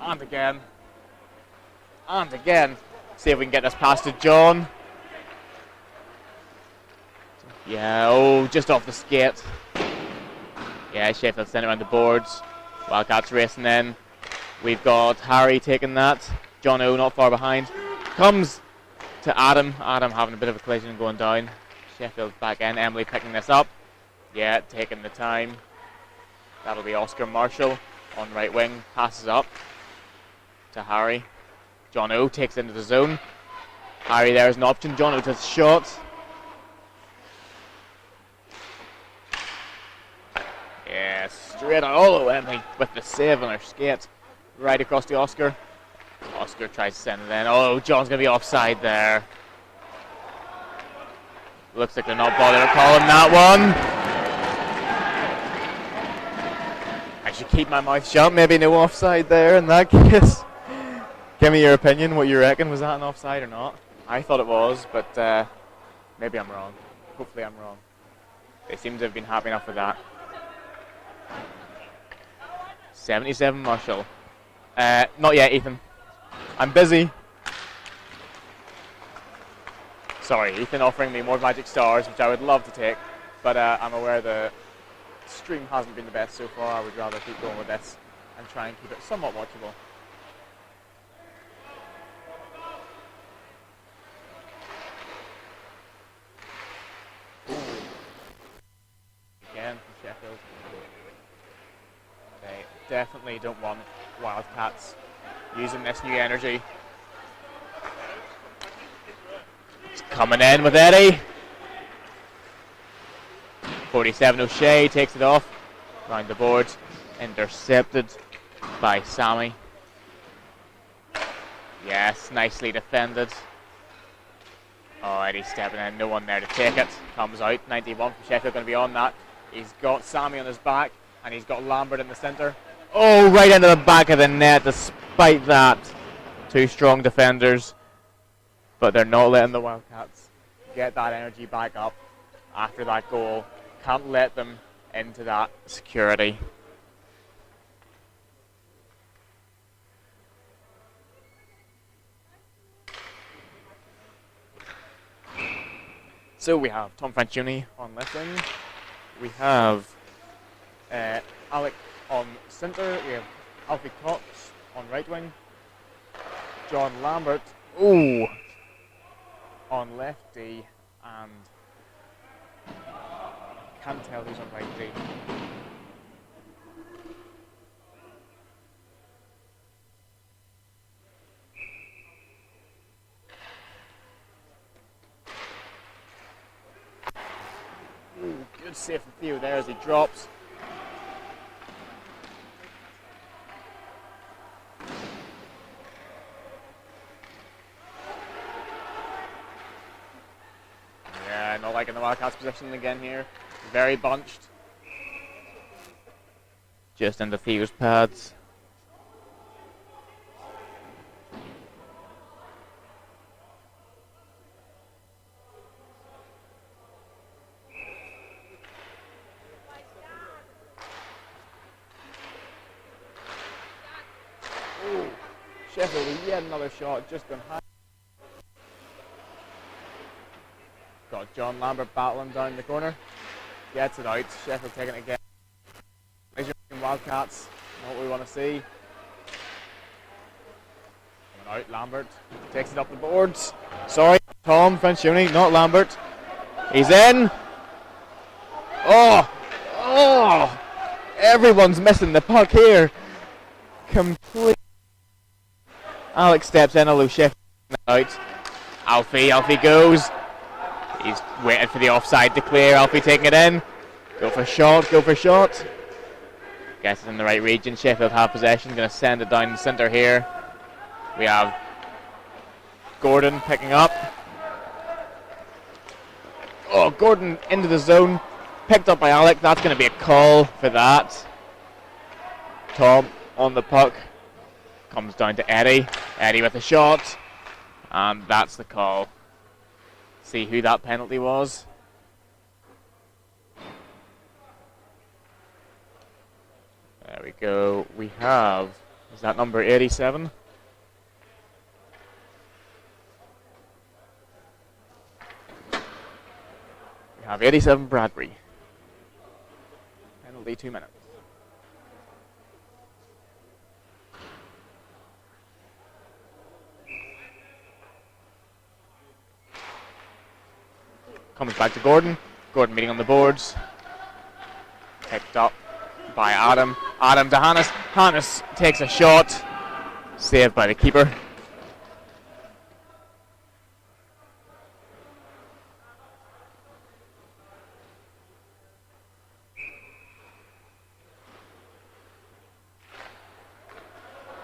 And again. And again. See if we can get this past to John. Yeah, oh, just off the skate. Yeah, Sheffield sent it around the boards. Wildcats racing in. We've got Harry taking that. John O not far behind. Comes to Adam. Adam having a bit of a collision going down. Sheffield back in. Emily picking this up. Yeah, taking the time. That'll be Oscar Marshall on right wing. Passes up to Harry. John O takes into the zone. Harry there is an option. John O takes a shot. Yeah, straight on. Oh, Emily with the save on her skate. Right across to Oscar. Oscar tries to send it in. Oh, John's going to be offside there. Looks like they're not bothering calling that one. I should keep my mouth shut. Maybe no offside there in that case. Give me your opinion, what you reckon. Was that an offside or not? I thought it was, but maybe I'm wrong. Hopefully I'm wrong. They seem to have been happy enough with that. 77 Marshall. Not yet, Ethan. I'm busy. Sorry, Ethan offering me more magic stars, which I would love to take, but I'm aware the stream hasn't been the best so far. I would rather keep going with this and try and keep it somewhat watchable. Again from Sheffield. They definitely don't want Wildcats using this new energy. It's coming in with Eddie. 47 O'Shea takes it off. Round the boards. Intercepted by Sammy. Yes, nicely defended. Oh, Eddie stepping in. No one there to take it. Comes out. 91 from Sheffield going to be on that. He's got Sammy on his back. And he's got Lambert in the centre. Oh, right into the back of the net. Despite that, two strong defenders. But they're not letting the Wildcats get that energy back up after that goal. Can't let them into that security. So we have Tom Francioni on left wing. We have Alec on centre. We have Alfie Cox on right wing. John Lambert. Ooh! On left D, and can't tell who's on right D. Ooh, good save from Theo there as he drops. Yeah, not liking the Wildcats' position again here. Very bunched. Just into Theo's pads. Ooh, Sheffield yet another shot, just gone high. Got John Lambert battling down the corner. Gets it out. Sheffield taking it again. Wildcats, not what we want to see. Coming out, Lambert takes it up the boards. Sorry, Tom Francioni, not Lambert. He's in. Oh! Everyone's missing the puck here. Complete. Alex steps in, although Sheffield out. Alfie goes. He's waiting for the offside to clear. Alfie taking it in. Go for shot. Guess it's in the right region. Sheffield have possession. Going to send it down the centre here. We have Gordon picking up. Oh, Gordon into the zone. Picked up by Alec. That's going to be a call for that. Tom on the puck. Comes down to Eddie. Eddie with a shot. And that's the call. See who that penalty was. There we go. We have, is that number 87? We have 87 Bradbury. Penalty 2 minutes. Comes back to Gordon. Gordon meeting on the boards. Picked up by Adam. Adam to Hannes. Hannes takes a shot. Saved by the keeper.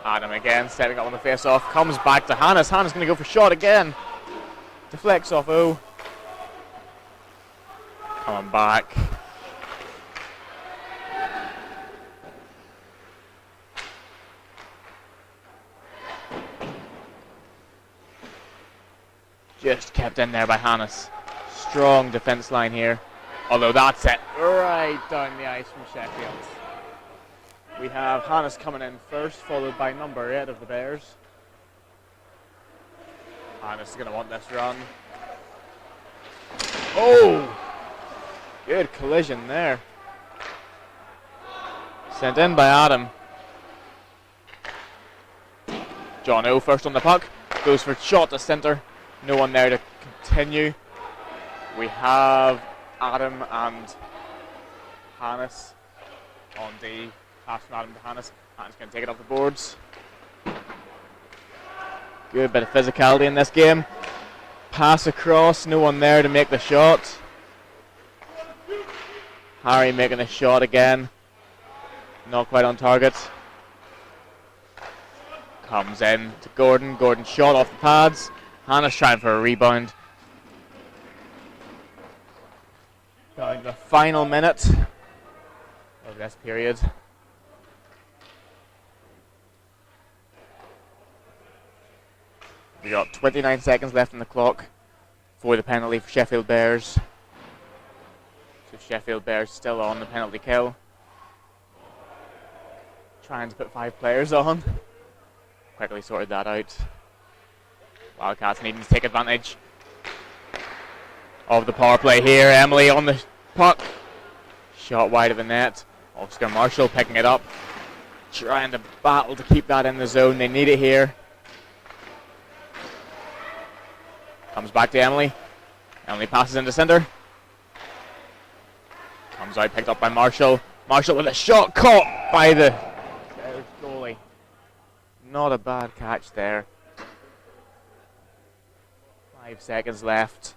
Adam again, setting up on the face-off. Comes back to Hannes. Hannes going to go for shot again. Deflects off O. Coming back. Just kept in there by Hannes. Strong defence line here. Although that's it. Right down the ice from Sheffield. We have Hannes coming in first, followed by number 8 of the Bears. Hannes is going to want this run. Oh! Good collision there. Sent in by Adam. John O first on the puck. Goes for shot to centre. No one there to continue. We have Adam and Hannes on D. Pass from Adam to Hannes. Hannes can take it off the boards. Good bit of physicality in this game. Pass across. No one there to make the shot. Harry making a shot again. Not quite on target. Comes in to Gordon. Gordon shot off the pads. Hannes trying for a rebound. Down to the final minute of this period. We got 29 seconds left on the clock for the penalty for Sheffield Bears. So Sheffield Bears still on the penalty kill. Trying to put 5 players on. Quickly sorted that out. Wildcats needing to take advantage of the power play here. Emily on the puck. Shot wide of the net. Oscar Marshall picking it up. Trying to battle to keep that in the zone. They need it here. Comes back to Emily. Emily passes into centre. Comes out, picked up by Marshall. Marshall with a shot caught by the goalie. Not a bad catch there. 5 seconds left.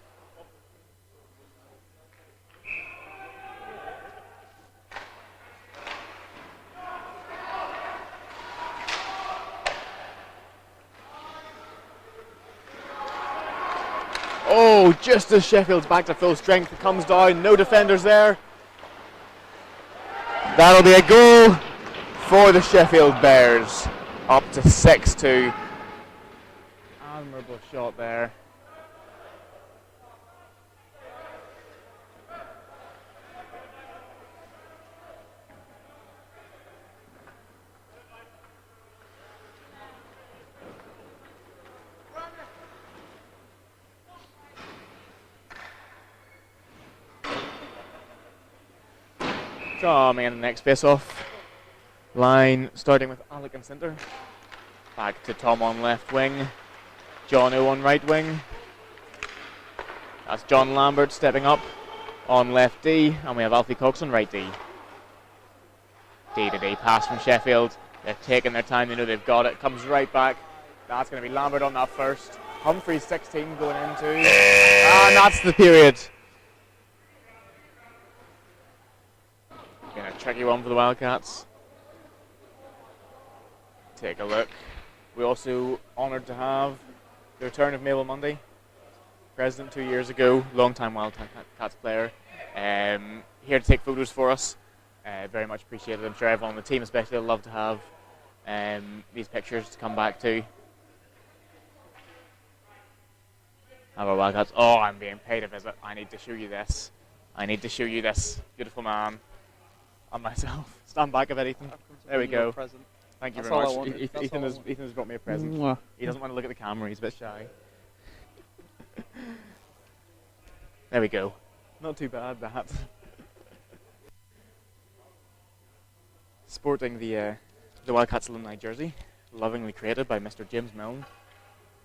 Oh, just as Sheffield's back to full strength, it comes down, no defenders there. That'll be a goal for the Sheffield Bears, up to 6-2. Admirable shot there. Coming in the next face-off. Line starting with Alec in centre. Back to Tom on left wing. John O on right wing. That's John Lambert stepping up on left D. And we have Alfie Cox on right D. D to D pass from Sheffield. They're taking their time. They know they've got it. Comes right back. That's going to be Lambert on that first. Humphrey's 16 going into. And that's the period. Been a tricky one for the Wildcats. Take a look. We're also honoured to have the return of Mabel Mundy, president 2 years ago, long-time Wildcats player, here to take photos for us. Very much appreciated. I'm sure everyone on the team especially would love to have these pictures to come back to. Have our Wildcats. Oh, I'm being paid a visit. I need to show you this. I need to show you this. Beautiful man. And myself. Stand back a bit, Ethan. There we go. Thank you very much. Ethan has brought me a present. Mwah. He doesn't want to look at the camera. He's a bit shy. There we go. Not too bad, that. Sporting the Wildcats alumni jersey, lovingly created by Mr. James Milne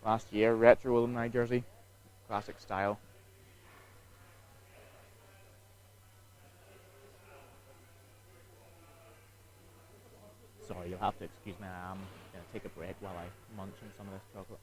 last year. Retro alumni jersey, classic style. Sorry, you'll have to excuse me. I'm going to take a break while I munch on some of this chocolate.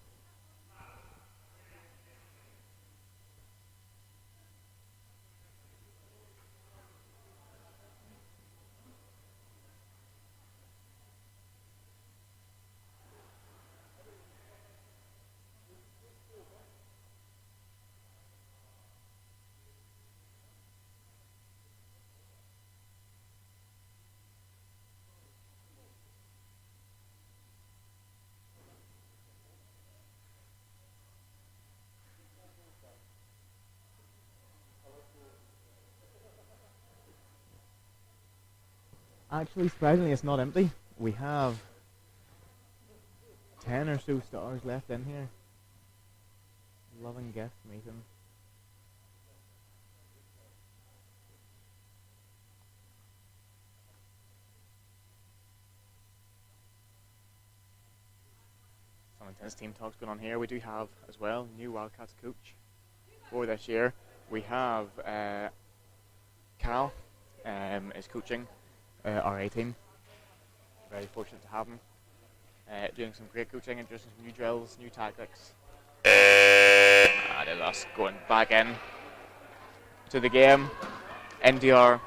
Actually, surprisingly, it's not empty. We have 10 or so stars left in here. Loving gift from Ethan. Some intense team talks going on here. We do have, as well, new Wildcats coach for this year. We have Cal is coaching our A team. Very fortunate to have him. Doing some great coaching, introducing some new drills, new tactics. That is us going back in to the game. Into our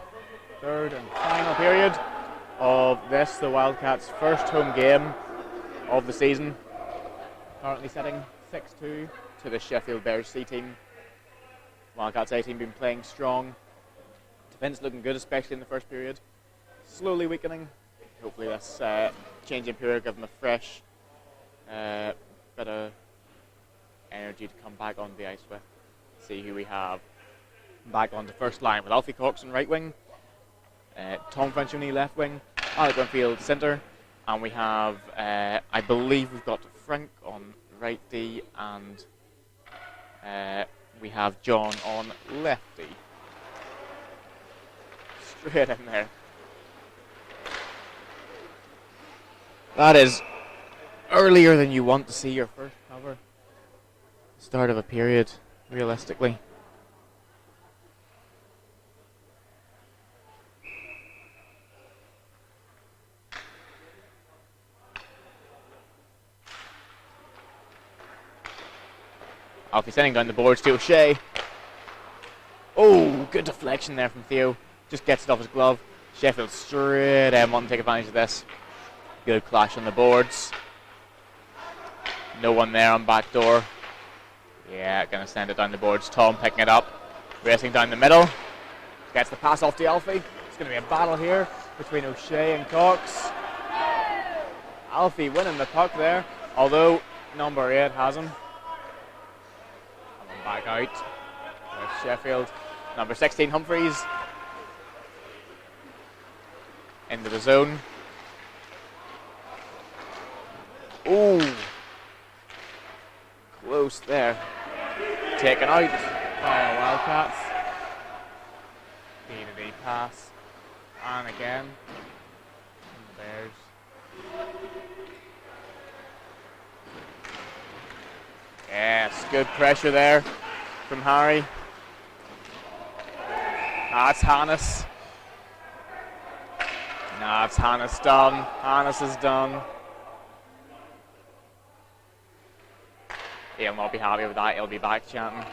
third and final period of this, the Wildcats' first home game of the season. Currently setting 6-2 to the Sheffield Bears C team. Wildcats A team been playing strong. Defence looking good, especially in the first period. Slowly weakening. Hopefully this change in period give them a fresh bit of energy to come back on the ice with. See who we have back on the first line with Alfie Cox on right wing, Tom French-O'Neill left wing, Alec Winfield centre, and we have, I believe we've got Frank on right D, and we have John on left D. Straight in there. That is earlier than you want to see your first cover. start of a period, realistically. Alfie sending down the boards to O'Shea. Oh, good deflection there from Theo. Just gets it off his glove. Sheffield straight in, wanting to take advantage of this. Good clash on the boards. No one there on back door. Yeah, going to send it down the boards. Tom picking it up. Racing down the middle. Gets the pass off to Alfie. It's going to be a battle here between O'Shea and Cox. Alfie winning the puck there, although number 8 has him. Coming back out with Sheffield. Number 16, Humphreys. Into the zone. Ooh. Close there. Taken out by Wildcats. D-to-D pass. And again. And the Bears. Yes, good pressure there from Harry. That's Hannes. That's Hannes done. Hannes is done. He'll not be happy with that. He'll be back chanting.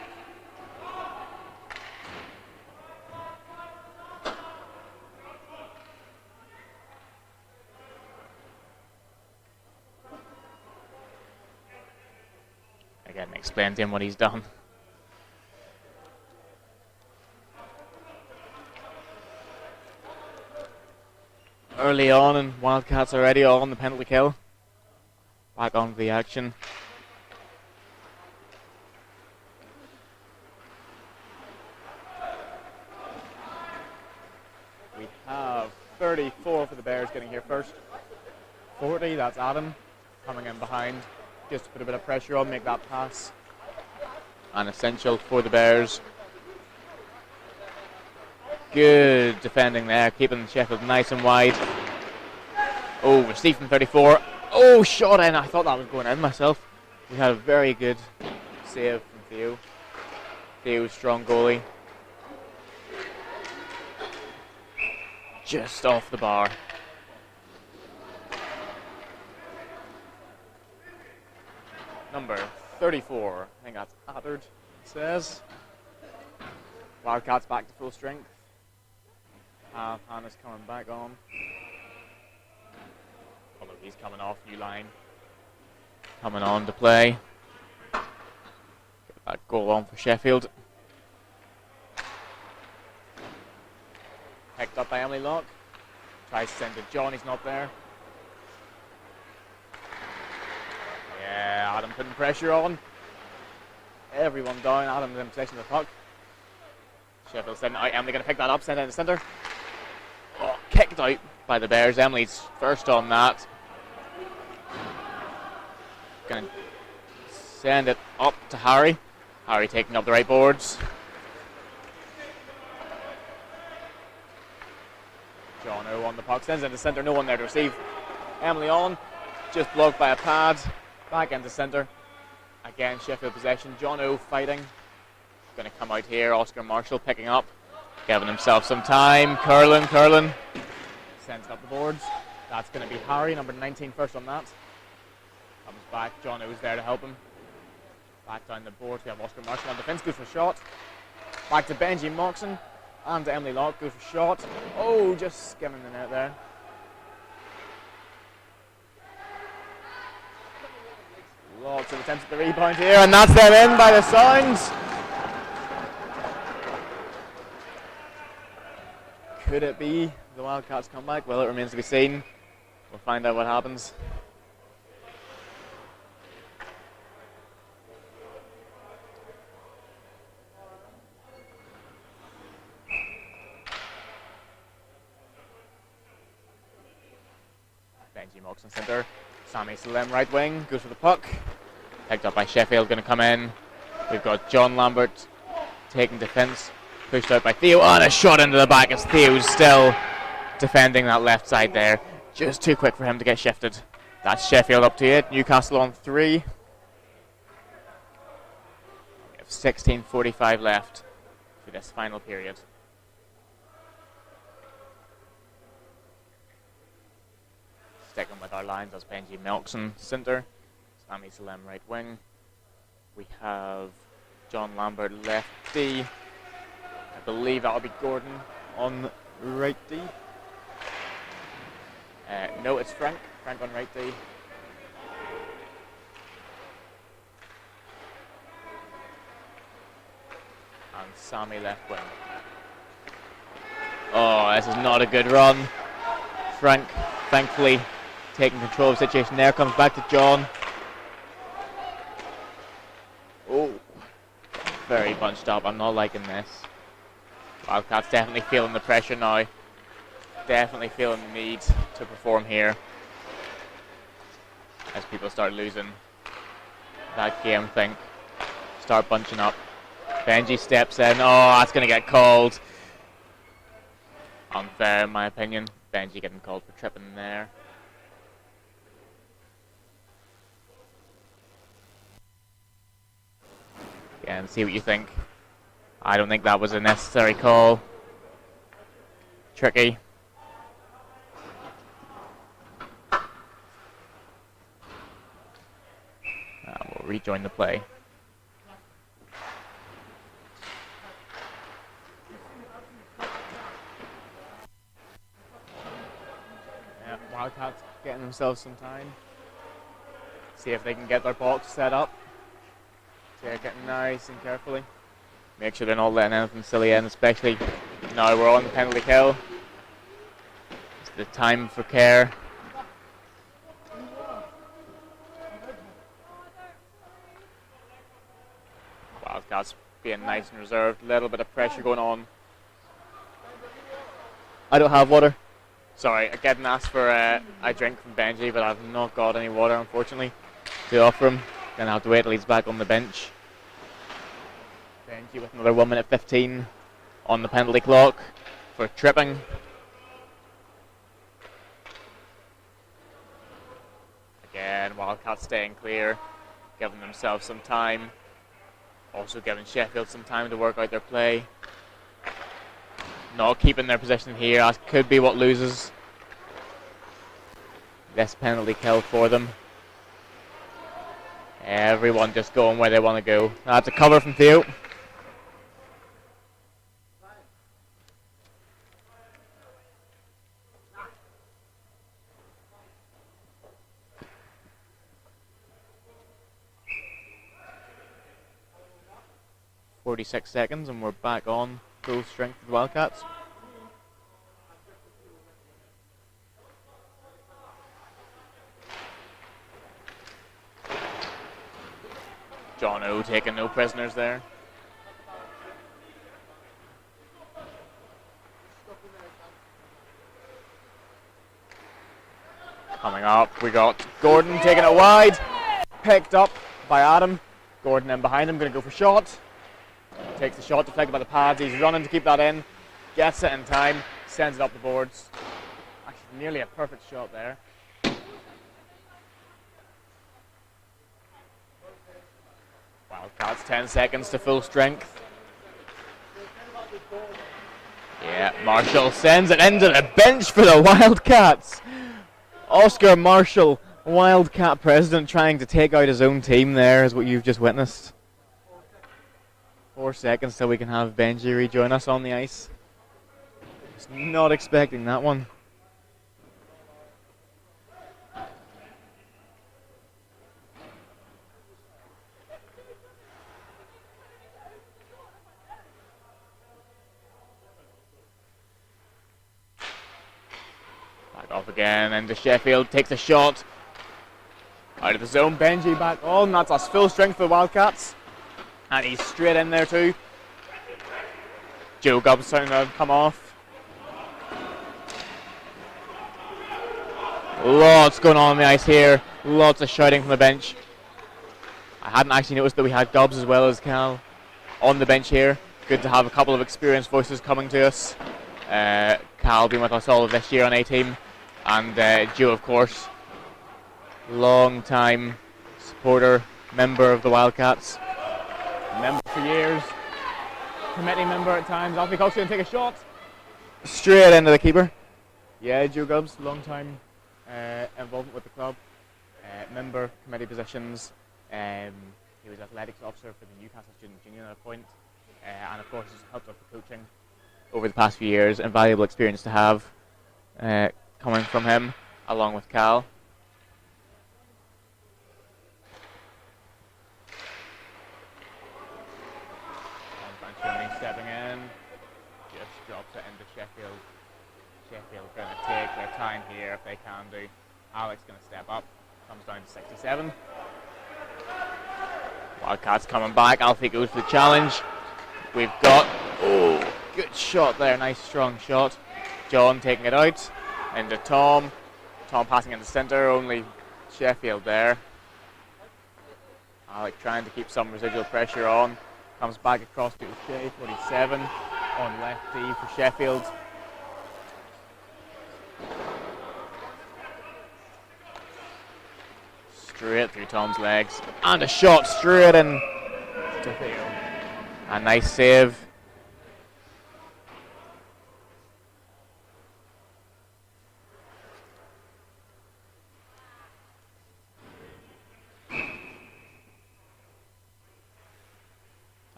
Again, explain to him what he's done. Early on, and Wildcats already on the penalty kill. Back on the action. We have 34 for the Bears getting here first. 40, that's Adam coming in behind. Just to put a bit of pressure on, make that pass. And essential for the Bears. Good defending there, keeping Sheffield nice and wide. Oh, received from 34. Oh, shot in. I thought that was going in myself. We had a very good save from Theo. Theo's strong goalie. Just off the bar. Number 34. I think that's Adard, it says. Wildcats back to full strength. Hannes coming back on. Although he's coming off, new line. Coming on to play. Get that goal on for Sheffield. Picked up by Emily Locke. Tries to send to John, he's not there. Yeah, Adam putting pressure on. Everyone down, Adam's in possession of the puck. Sheffield sending out, Emily going to pick that up, send it in the centre. Oh, kicked out by the Bears. Emily's first on that. Going to send it up to Harry. Harry taking up the right boards. John O on the puck, sends it in the centre, no one there to receive. Emily on, just blocked by a pad. Back into centre. Again, Sheffield possession. John O fighting. Going to come out here. Oscar Marshall picking up. Giving himself some time. Curlin. Sends up the boards. That's going to be Harry, number 19, first on that. Comes back. John O's there to help him. Back down the boards. We have Oscar Marshall on defence. Goes for a shot. Back to Benji Moxon. And to Emily Locke. Goes for a shot. Oh, just skimming the net there. Lots of attempts at the rebound here, and that's them in by the sounds. Could it be the Wildcats come back? Well, it remains to be seen. We'll find out what happens. Benji Moxon centre. Sammy Salem right wing, goes for the puck. Picked up by Sheffield, going to come in. We've got John Lambert taking defence. Pushed out by Theo, and a shot into the back as Theo's still defending that left side there. Just too quick for him to get shifted. That's Sheffield up to 8, Newcastle on 3. 16:45 left for this final period. Sticking with our lines as Benji Melkson centre, Sammy Salem right wing. We have John Lambert lefty. I believe that'll be Gordon on right D. No, it's Frank. Frank on right D. And Sammy left wing. Oh, this is not a good run. Frank, thankfully, taking control of the situation there. Comes back to John. Oh, very bunched up. I'm not liking this. Wildcats definitely feeling the pressure now. Definitely feeling the need to perform here as people start losing that game think. Start bunching up. Benji steps in. Oh, that's going to get called. Unfair in my opinion. Benji getting called for tripping there. Yeah, and see what you think. I don't think that was a necessary call. Tricky. We'll rejoin the play. Yeah, Wildcats getting themselves some time. See if they can get their box set up. Take it nice and carefully. Make sure they're not letting anything silly in, especially now we're on the penalty kill. It's the time for care. Wildcats being nice and reserved. A little bit of pressure going on. I don't have water. Sorry, I getting asked for a drink from Benji, but I've not got any water, unfortunately, to offer him. Gonna have to wait till he's back on the bench. Benji with another 1 minute 15 on the penalty clock for tripping. Again, Wildcats staying clear, giving themselves some time. Also giving Sheffield some time to work out their play. Not keeping their position here. That could be what loses this penalty kill for them. Everyone just going where they want to go. That's a cover from Theo. .46 seconds and we're back on full strength with the Wildcats. John O taking no prisoners there. Coming up, we got Gordon taking it wide. Picked up by Adam. Gordon in behind him, going to go for shot. Takes the shot, deflected by the pads. He's running to keep that in. Gets it in time. Sends it up the boards. Actually, nearly a perfect shot there. Wildcats 10 seconds to full strength. Yeah, Marshall sends it into the bench for the Wildcats. Oscar Marshall, Wildcat president, trying to take out his own team there is what you've just witnessed. 4 seconds till we can have Benji rejoin us on the ice. Just not expecting that one. Back off again into Sheffield, takes a shot. Out of the zone, Benji back on. That's us full strength for the Wildcats. And he's straight in there too. Joe Gubbs starting to come off. Lots going on the ice here. Lots of shouting from the bench. I hadn't actually noticed that we had Gubbs as well as Cal on the bench here. Good to have a couple of experienced voices coming to us. Cal been with us all of this year on A-Team. And Joe, of course, long time supporter, member of the Wildcats. Member for years. Committee member at times. Alfie Cox's going to take a shot. Straight into the keeper. Yeah, Joe Gubbs, long time involvement with the club. Member, committee positions. He was athletics officer for the Newcastle Student Union at a point. And of course has helped with the coaching over the past few years. Invaluable experience to have coming from him, along with Cal. Stepping in, just drops it into Sheffield. Sheffield going to take their time here if they can do. Alex going to step up, comes down to 67. Wildcats coming back, Alfie goes for the challenge. We've got, good shot there, nice strong shot. John taking it out into Tom. Tom passing in the centre, only Sheffield there. Alex trying to keep some residual pressure on. Comes back across to O'Shea, 47, on left D for Sheffield. Straight through Tom's legs. And a shot straight in to Theo. A nice save.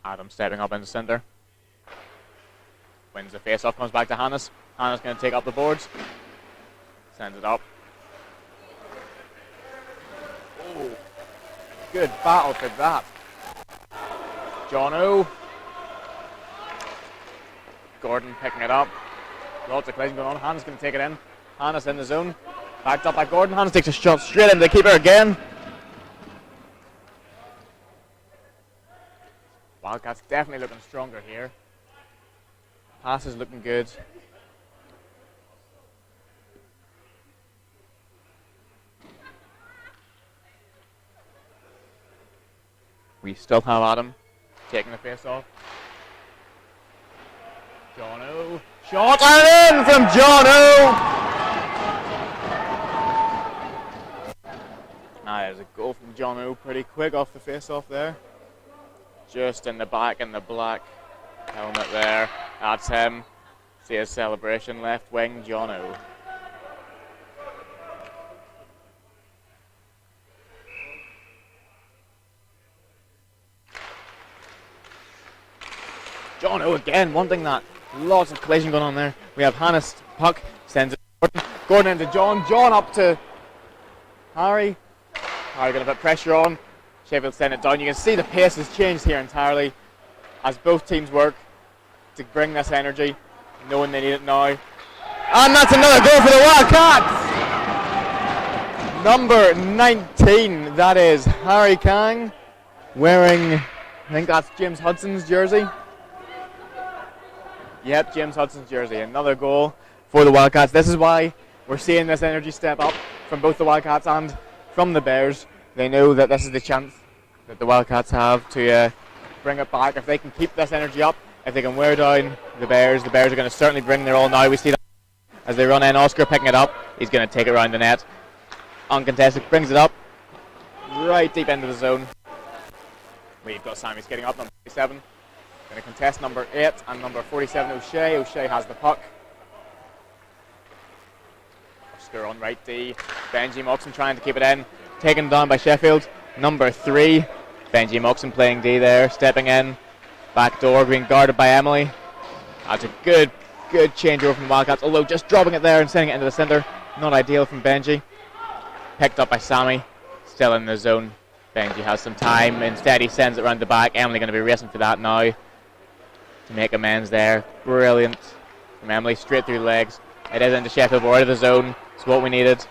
Adam stepping up in the centre. Wins the face-off, comes back to Hannes. Hannes going to take up the boards. Sends it up. Oh, good battle for that. John O. Gordon picking it up. Lots of collision going on. Hannes going to take it in. Hannes in the zone. Backed up by Gordon. Hannes takes a shot straight into the keeper again. Wildcats definitely looking stronger here. Pass is looking good. We still have Adam taking the face off. John O. Shot and in from John O. There's a goal from John O. Pretty quick off the face off there. Just in the back in the black helmet there. That's him. See his celebration, left wing, John O. John O again, wanting that. Lots of collision going on there. We have Hannes, puck, sends it to Gordon. Gordon into John. John up to Harry. Harry going to put pressure on. Sheffield send it down. You can see the pace has changed here entirely as both teams work to bring this energy, knowing they need it now. And that's another goal for the Wildcats! Number 19, that is Harry Kang, wearing, I think that's James Hudson's jersey. Yep, James Hudson's jersey. Another goal for the Wildcats. This is why we're seeing this energy step up from both the Wildcats and from the Bears. They know that this is the chance that the Wildcats have to bring it back. If they can keep this energy up, if they can wear down the Bears are going to certainly bring their all now. We see that as they run in. Oscar picking it up. He's going to take it around the net. Uncontested, brings it up right deep into the zone. We've got Sammy skating up, number 47. Going to contest number 8 and number 47, O'Shea. O'Shea has the puck. Oscar on right D. Benji Moxon trying to keep it in. Taken down by Sheffield. Number 3, Benji Moxon playing D there, stepping in. Back door being guarded by Emily. That's a good changeover from the Wildcats, although just dropping it there and sending it into the centre. Not ideal from Benji. Picked up by Sammy. Still in the zone. Benji has some time. Instead he sends it around the back. Emily going to be racing for that now to make amends there. Brilliant from Emily, straight through the legs. It is into Sheffield, we're out of the zone. It's what we needed.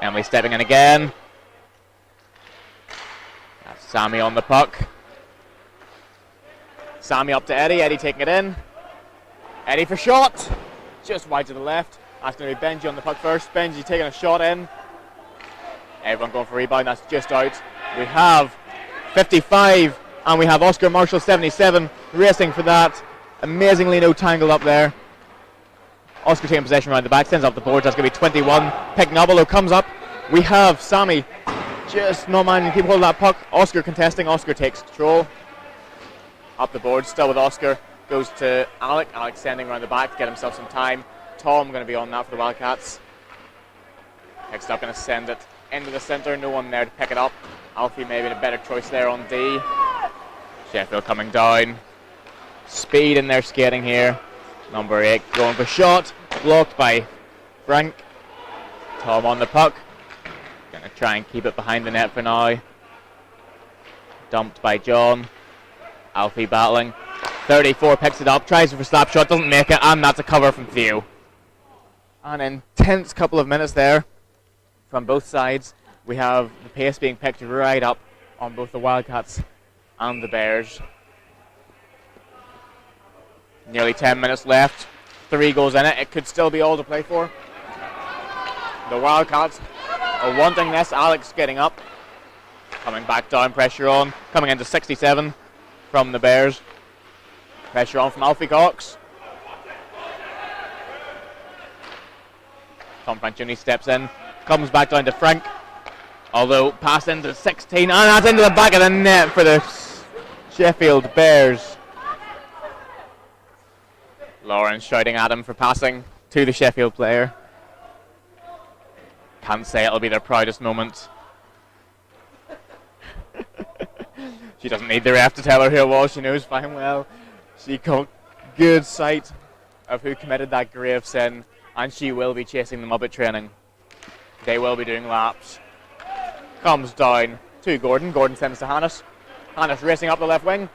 Emily stepping in again. That's Sammy on the puck. Sammy up to Eddie. Eddie taking it in. Eddie for shot. Just wide to the left. That's going to be Benji on the puck first. Benji taking a shot in. Everyone going for rebound. That's just out. We have 55 and we have Oscar Marshall 77 racing for that. Amazingly no tangle up there. Oscar taking possession around the back, sends up the boards. That's going to be 21. Picking up, although comes up. We have Sammy just not minding to keep hold of that puck. Oscar contesting. Oscar takes control. Up the board, still with Oscar. Goes to Alec. Alec sending around the back to get himself some time. Tom going to be on that for the Wildcats. Picks it up, going to send it into the centre. No one there to pick it up. Alfie maybe a better choice there on D. Sheffield coming down. Speed in their skating here. Number 8 going for shot. Blocked by Frank. Tom on the puck. Going to try and keep it behind the net for now. Dumped by John. Alfie battling. 34 picks it up. Tries for a slap shot. Doesn't make it. And that's a cover from Theo. An intense couple of minutes there from both sides. We have the pace being picked right up on both the Wildcats and the Bears. Nearly 10 minutes left. 3 goals in it. It could still be all to play for. The Wildcats are wanting this. Alex getting up. Coming back down. Pressure on. Coming into 67 from the Bears. Pressure on from Alfie Cox. Tom Franchioni steps in. Comes back down to Frank. Although pass into 16. And that's into the back of the net for the Sheffield Bears. Lawrence shouting at him for passing to the Sheffield player. Can't say it'll be their proudest moment. She doesn't need the ref to tell her who it was. She knows fine well. She caught good sight of who committed that grave sin, and she will be chasing them up at training. They will be doing laps. Comes down to Gordon. Gordon sends to Hannes. Hannes racing up the left wing.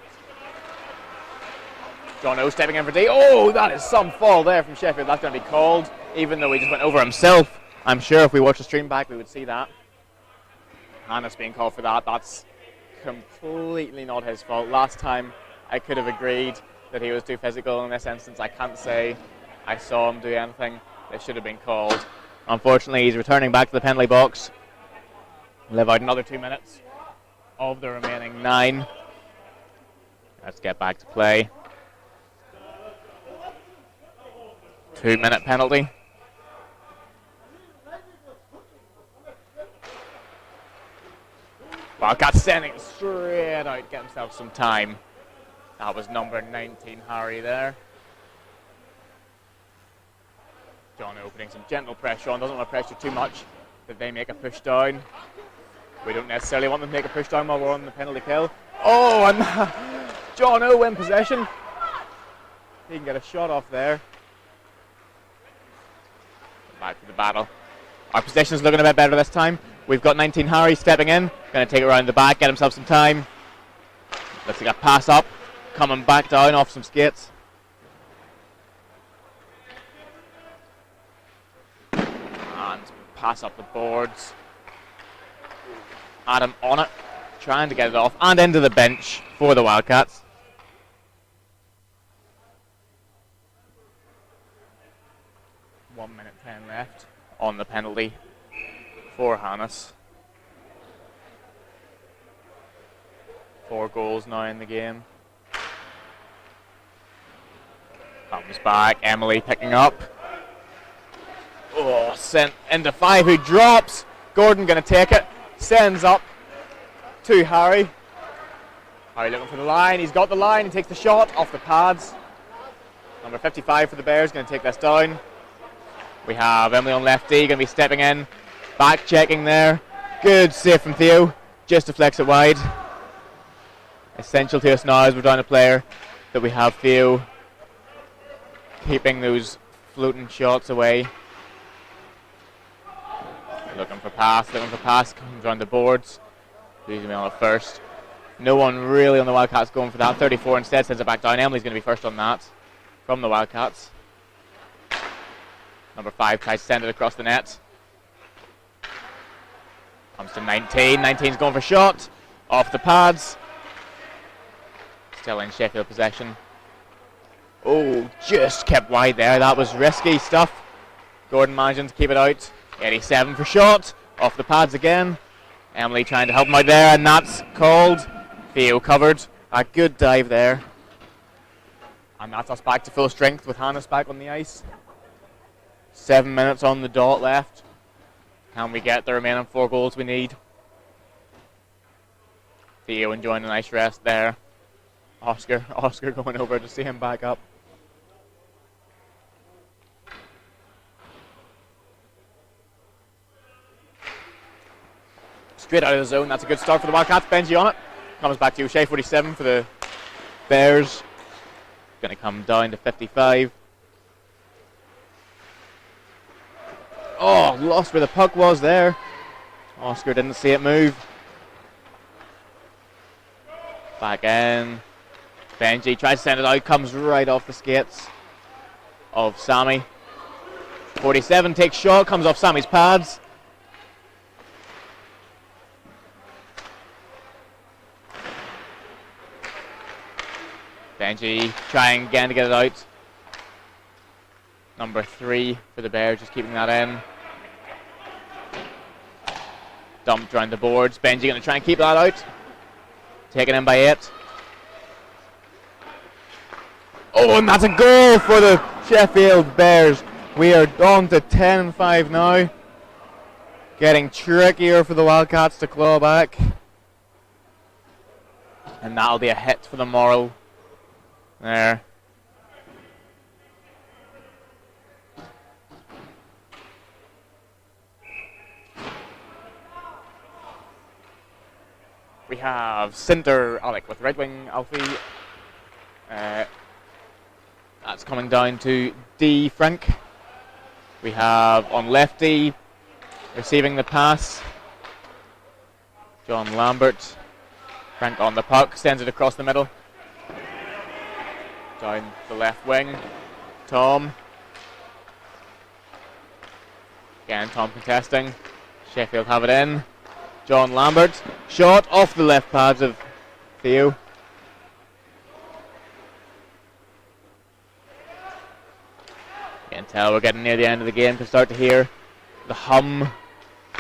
John O stepping in for D. Oh, that is some fall there from Sheffield. That's going to be called, even though he just went over himself. I'm sure if we watch the stream back, we would see that. Hannes being called for that. That's completely not his fault. Last time, I could have agreed that he was too physical. In this instance, I can't say I saw him do anything that should have been called. Unfortunately, he's returning back to the penalty box. Live out another 2 minutes of the remaining 9. Let's get back to play. 2-minute penalty. Wildcats sending it straight out, get himself some time. That was number 19, Harry, there. John opening some gentle pressure on, doesn't want to pressure too much, that they make a push down. We don't necessarily want them to make a push down while we're on the penalty kill. Oh, and John O in possession. He can get a shot off there. Back to the battle. Our position's looking a bit better this time. We've got 19 Harry stepping in. Going to take it around the back, get himself some time. Looks like a pass up. Coming back down off some skates. And pass up the boards. Adam on it. Trying to get it off. And into the bench for the Wildcats. .1 minute 10 left on the penalty for Hannes. 4 goals now in the game. Comes back, Emily picking up. Oh, sent into 5 who drops. Gordon going to take it. Sends up to Harry. Harry looking for the line. He's got the line. He takes the shot off the pads. Number 55 for the Bears going to take this down. We have Emily on left D, going to be stepping in. Back checking there. Good save from Theo. Just deflects it wide. Essential to us now as we're down a player that we have Theo keeping those floating shots away. Looking for pass, comes around the boards. Who's going to be on it first? No one really on the Wildcats going for that. 34 instead sends it back down. Emily's going to be first on that from the Wildcats. Number 5 tries to send it across the net. Comes to 19. 19's going for shot. Off the pads. Still in Sheffield possession. Oh, just kept wide there. That was risky stuff. Gordon managing to keep it out. 87 for shot. Off the pads again. Emily trying to help him out there, and that's called. Theo covered. A good dive there. And that's us back to full strength with Hannes back on the ice. 7 minutes on the dot left. Can we get the remaining 4 goals we need? Theo enjoying a nice rest there Oscar going over to see him back up. Straight out of the zone. That's a good start for the Wildcats. Benji on it. Comes back to Shea 47 for the Bears. Going to come down to 55. Oh, lost where the puck was there. Oscar didn't see it move. Back in. Benji tries to send it out. Comes right off the skates of Sammy. 47 takes shot. Comes off Sammy's pads. Benji trying again to get it out. Number 3 for the Bears, just keeping that in. Dumped around the boards. Benji going to try and keep that out. Taken in by 8. Oh, and that's a goal for the Sheffield Bears. We are on to 10-5 now. Getting trickier for the Wildcats to claw back. And that'll be a hit for the moral. There. We have centre Alec with right wing Alfie. That's coming down to D Frank. We have on lefty receiving the pass John Lambert. Frank on the puck, sends it across the middle. Down the left wing, Tom. Again, Tom contesting. Sheffield have it in. John Lambert, shot off the left pads of Theo. You can tell we're getting near the end of the game. Can start to hear the hum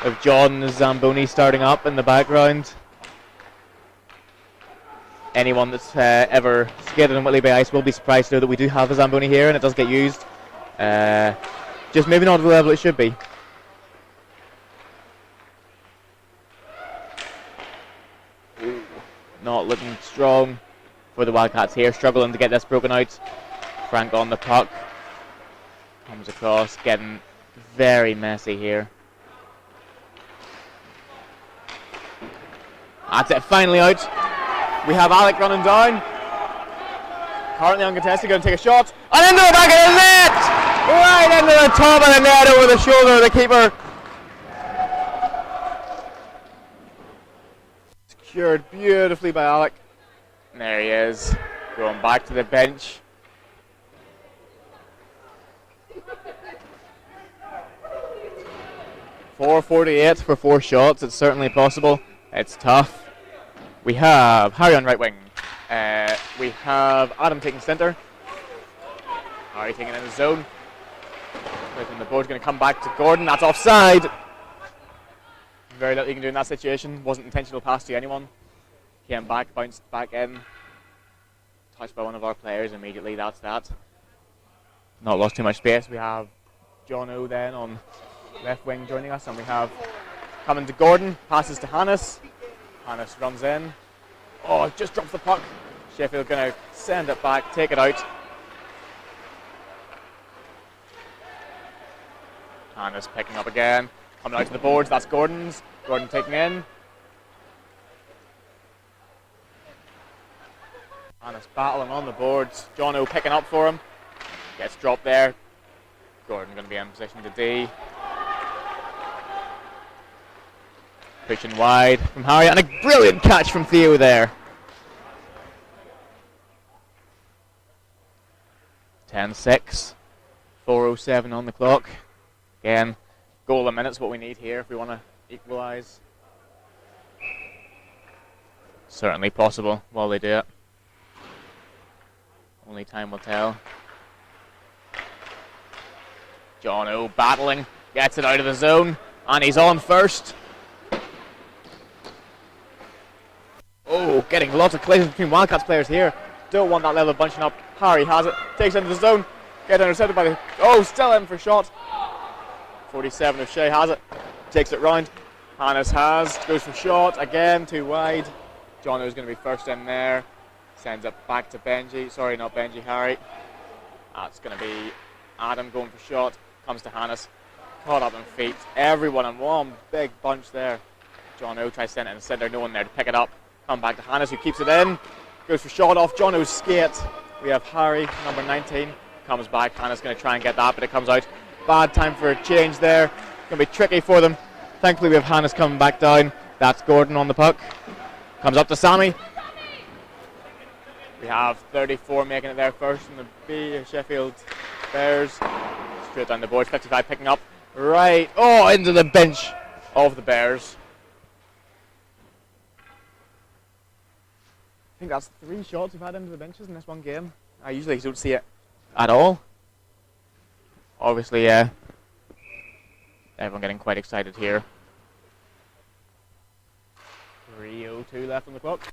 of John Zamboni starting up in the background. Anyone that's ever skated on Whitley Bay Ice will be surprised to know that we do have a Zamboni here, and it does get used. Just maybe not at the level it should be. Ooh, not looking strong for the Wildcats here, struggling to get this broken out. Frank on the puck. Comes across, getting very messy here. That's it, finally out. We have Alec running down. Currently uncontested, going to take a shot. And into the back of the net! Right into the top of the net over the shoulder of the keeper. Secured beautifully by Alec. And there he is, going back to the bench. .448 for 4 shots. It's certainly possible. It's tough. We have Harry on right wing. We have Adam taking centre. Harry taking in his zone. And the board's going to come back to Gordon. That's offside. Very little you can do in that situation. Wasn't intentional pass to anyone. Came back, bounced back in. Touched by one of our players immediately. That's that. Not lost too much space. We have John O then on left wing joining us, and we have coming to Gordon. Passes to Hannes. Hannes runs in. Oh, just drops the puck. Sheffield going to send it back, take it out. Hannes picking up again. Coming out to the boards, that's Gordon's. Gordon taking in. Hannes battling on the boards. John O picking up for him. Gets dropped there. Gordon going to be in position to D. Pushing wide from Harry, and a brilliant catch from Theo there. 10-6, 4:07 on the clock. Again, goal a minute's what we need here if we want to equalise. Certainly possible while they do it. Only time will tell. John O battling, gets it out of the zone, and he's on first. Oh, getting lots of collisions between Wildcats players here. Don't want that level of bunching up. Harry has it, takes it into the zone, get intercepted by the... Oh, still in for shot. 47 if Shea has it, takes it round. Hannes has, goes for shot, again, too wide. John O's going to be first in there. Sends it back to Benji. Sorry, not Benji, Harry. That's going to be Adam going for shot. Comes to Hannes. Caught up on feet. Everyone in one big bunch there. John O tries to send it in the centre. No one there to pick it up. Come back to Hannes, who keeps it in. Goes for shot off John O's skate. We have Harry, number 19. Comes back. Hannes going to try and get that, but it comes out. Bad time for a change there. Going to be tricky for them. Thankfully, we have Hannes coming back down. That's Gordon on the puck. Comes up to Sammy. We have 34 making it there first in the Sheffield Bears. Straight down the boards. 55 picking up. Right. Oh, into the bench of the Bears. I think that's 3 shots we've had into the benches in this one game. I usually don't see it at all. Obviously, everyone getting quite excited here. 3:02 left on the clock.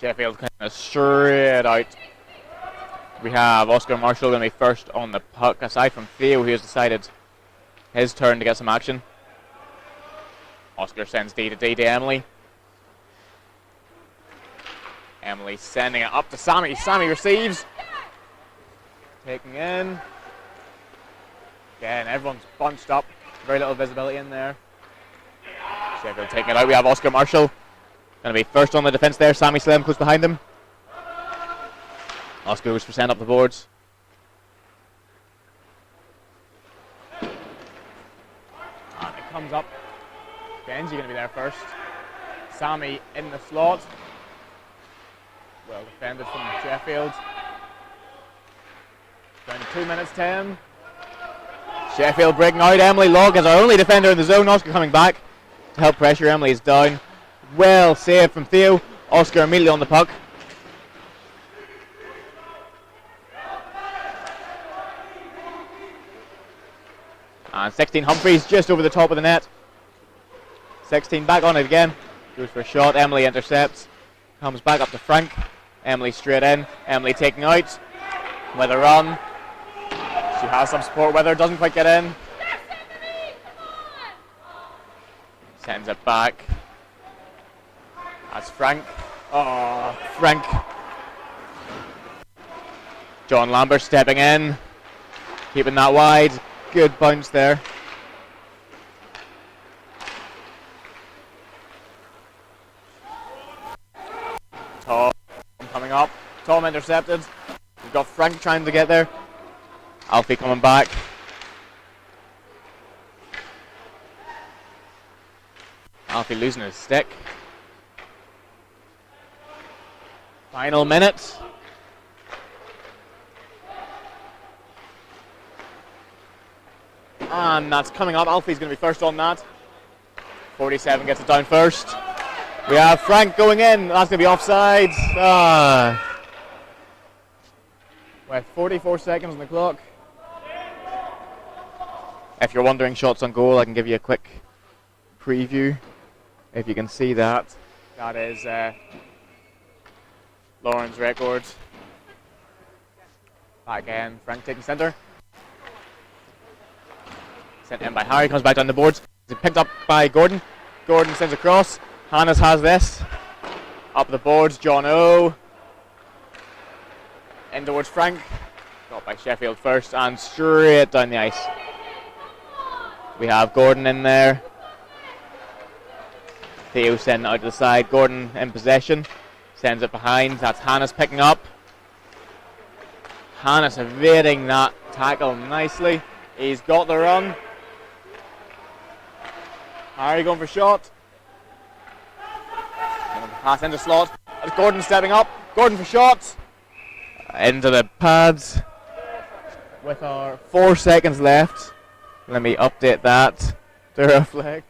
Sheffield kind of straight out. We have Oscar Marshall going to be first on the puck, aside from Theo, who has decided his turn to get some action. Oscar sends D to Emily. Emily sending it up to Sammy. Sammy receives. Taking in. Again, everyone's bunched up. Very little visibility in there. Sheffield taking it out. We have Oscar Marshall. Going to be first on the defence there. Sammy Slim close behind him. Oscar goes for send up the boards. And it comes up. Benji going to be there first. Sammy in the slot. Well defended from Sheffield. Down to 2 minutes 10. Sheffield breaking out. Emily Logg is our only defender in the zone. Oscar coming back to help pressure. Emily is down. Well saved from Theo. Oscar immediately on the puck. And 16 Humphreys just over the top of the net. 16 back on it again. Goes for a shot. Emily intercepts. Comes back up to Frank. Emily straight in. Emily taking out. Weather run. She has some support. Weather doesn't quite get in. Sends it back. That's Frank. Oh, Frank. John Lambert stepping in. Keeping that wide. Good bounce there. Tom coming up. Tom intercepted. We've got Frank trying to get there. Alfie coming back. Alfie losing his stick. Final minute. And that's coming up. Alfie's going to be first on that. 47 gets it down first. We have Frank going in. That's going to be offside. With 44 seconds on the clock. If you're wondering shots on goal, I can give you a quick preview. If you can see that. That is Lauren's record. Back in. Frank taking centre. Sent in by Harry, comes back down the boards. He's picked up by Gordon. Gordon sends across. Hannes has this. Up the boards, John O. In towards Frank. Got by Sheffield first and straight down the ice. We have Gordon in there. Theo sending out to the side. Gordon in possession. Sends it behind. That's Hannes picking up. Hannes evading that tackle nicely. He's got the run. Harry going for shot. Pass into slot. That's Gordon stepping up. Gordon for shot. Into the pads. With our 4 seconds left. Let me update that to reflect.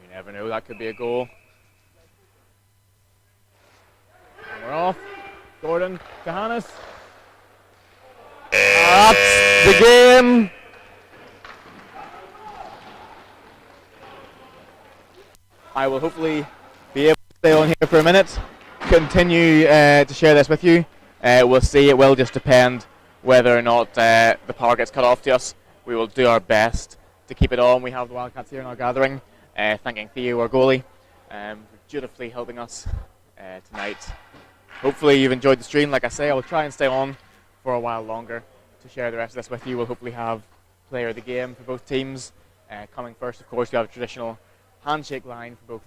You never know, that could be a goal. And we're off. Gordon to Hannes. That's the game. I will hopefully be able to stay on here for a minute, continue to share this with you. We'll see. It will just depend whether or not the power gets cut off to us. We will do our best to keep it on. We have the Wildcats here in our gathering. thanking Theo, our goalie, for dutifully helping us tonight. Hopefully you've enjoyed the stream. Like I say, I will try and stay on for a while longer to share the rest of this with you. We'll hopefully have player of the game for both teams. Coming first, of course, we have a traditional handshake line for both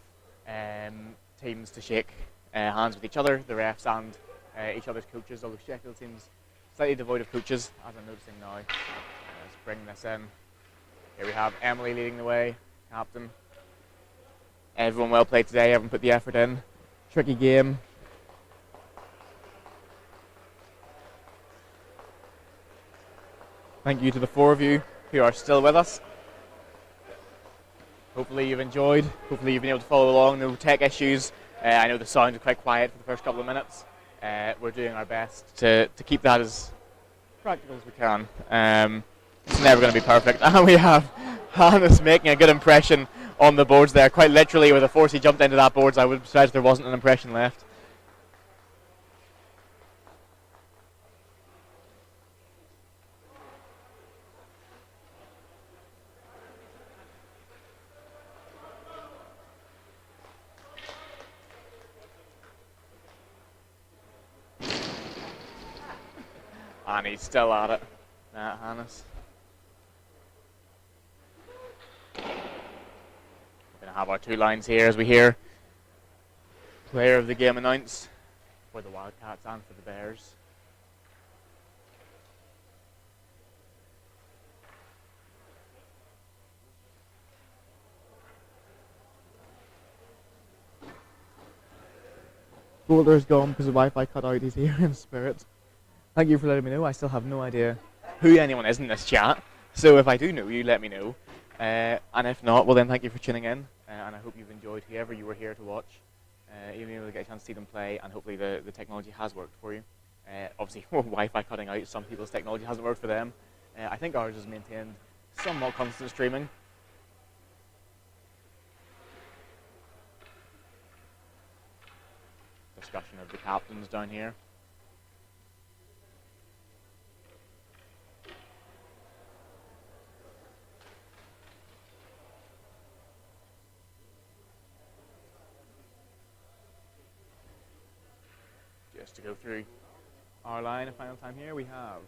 teams to shake hands with each other, the refs and each other's coaches, although Sheffield seems slightly devoid of coaches, as I'm noticing now. Let's bring this in. Here we have Emily leading the way, captain. Everyone well played today, everyone put the effort in. Tricky game. Thank you to the four of you who are still with us. Hopefully you've enjoyed, hopefully you've been able to follow along, no tech issues. I know the sound was quite quiet for the first couple of minutes. We're doing our best to keep that as practical as we can. It's never going to be perfect. And we have Hannes making a good impression on the boards there. Quite literally, with the force he jumped into that boards, I would be surprised if there wasn't an impression left. And he's still at it, Hannes. We're going to have our two lines here as we hear player of the game announced for the Wildcats and for the Bears. Boulder's gone because the Wi-Fi cut out. He's here in spirit. Thank you for letting me know. I still have no idea who anyone is in this chat. So if I do know you, let me know. And if not, well then thank you for tuning in. And I hope you've enjoyed whoever you were here to watch. You've been able to get a chance to see them play, and hopefully the technology has worked for you. Obviously, Wi-Fi cutting out, some people's technology hasn't worked for them. I think ours has maintained somewhat constant streaming. Discussion of the captains down here. Just to go through our line a final time here, we have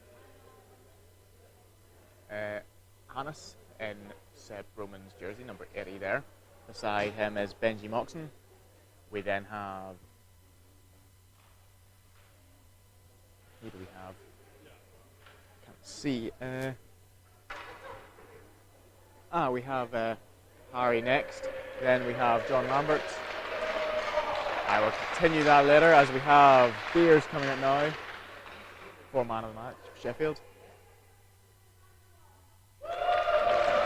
Hannes in Seb Roman's jersey, number 80 there. Beside him is Benji Moxon. We then have... Who do we have? Can't see. We have Harry next. Then we have John Lambert. I will continue that later as we have Bears coming up now for man of the match for Sheffield.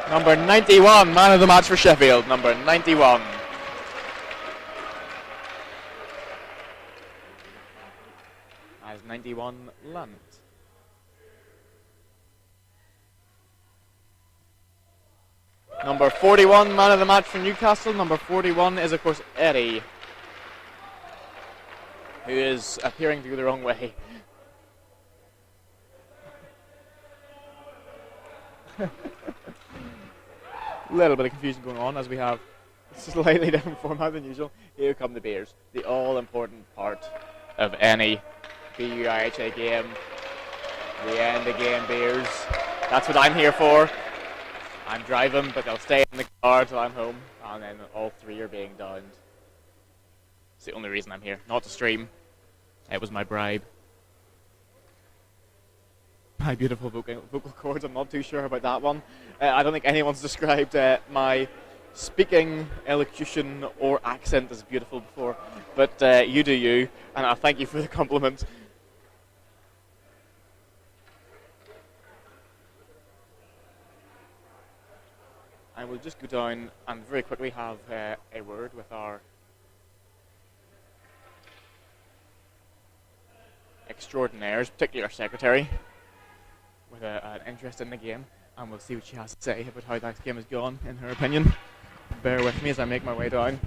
Number 91, man of the match for Sheffield, number 91. As 91 Lunt. Number 41, man of the match for Newcastle. Number 41 is of course Eddie, who is appearing to go the wrong way. Little bit of confusion going on as we have slightly different format than usual. Here come the Bears, the all-important part of any BUIHA game. The end of game Bears. That's what I'm here for. I'm driving, but they'll stay in the car till I'm home, and then all three are being downed. It's the only reason I'm here, not to stream. It was my bribe. My beautiful vocal cords, I'm not too sure about that one. I don't think anyone's described my speaking, elocution, or accent as beautiful before. But you do you, and I thank you for the compliment. I will just go down and very quickly have a word with our extraordinaires, particularly our secretary, with an interest in the game, and we'll see what she has to say about how that game has gone, in her opinion. Bear with me as I make my way down.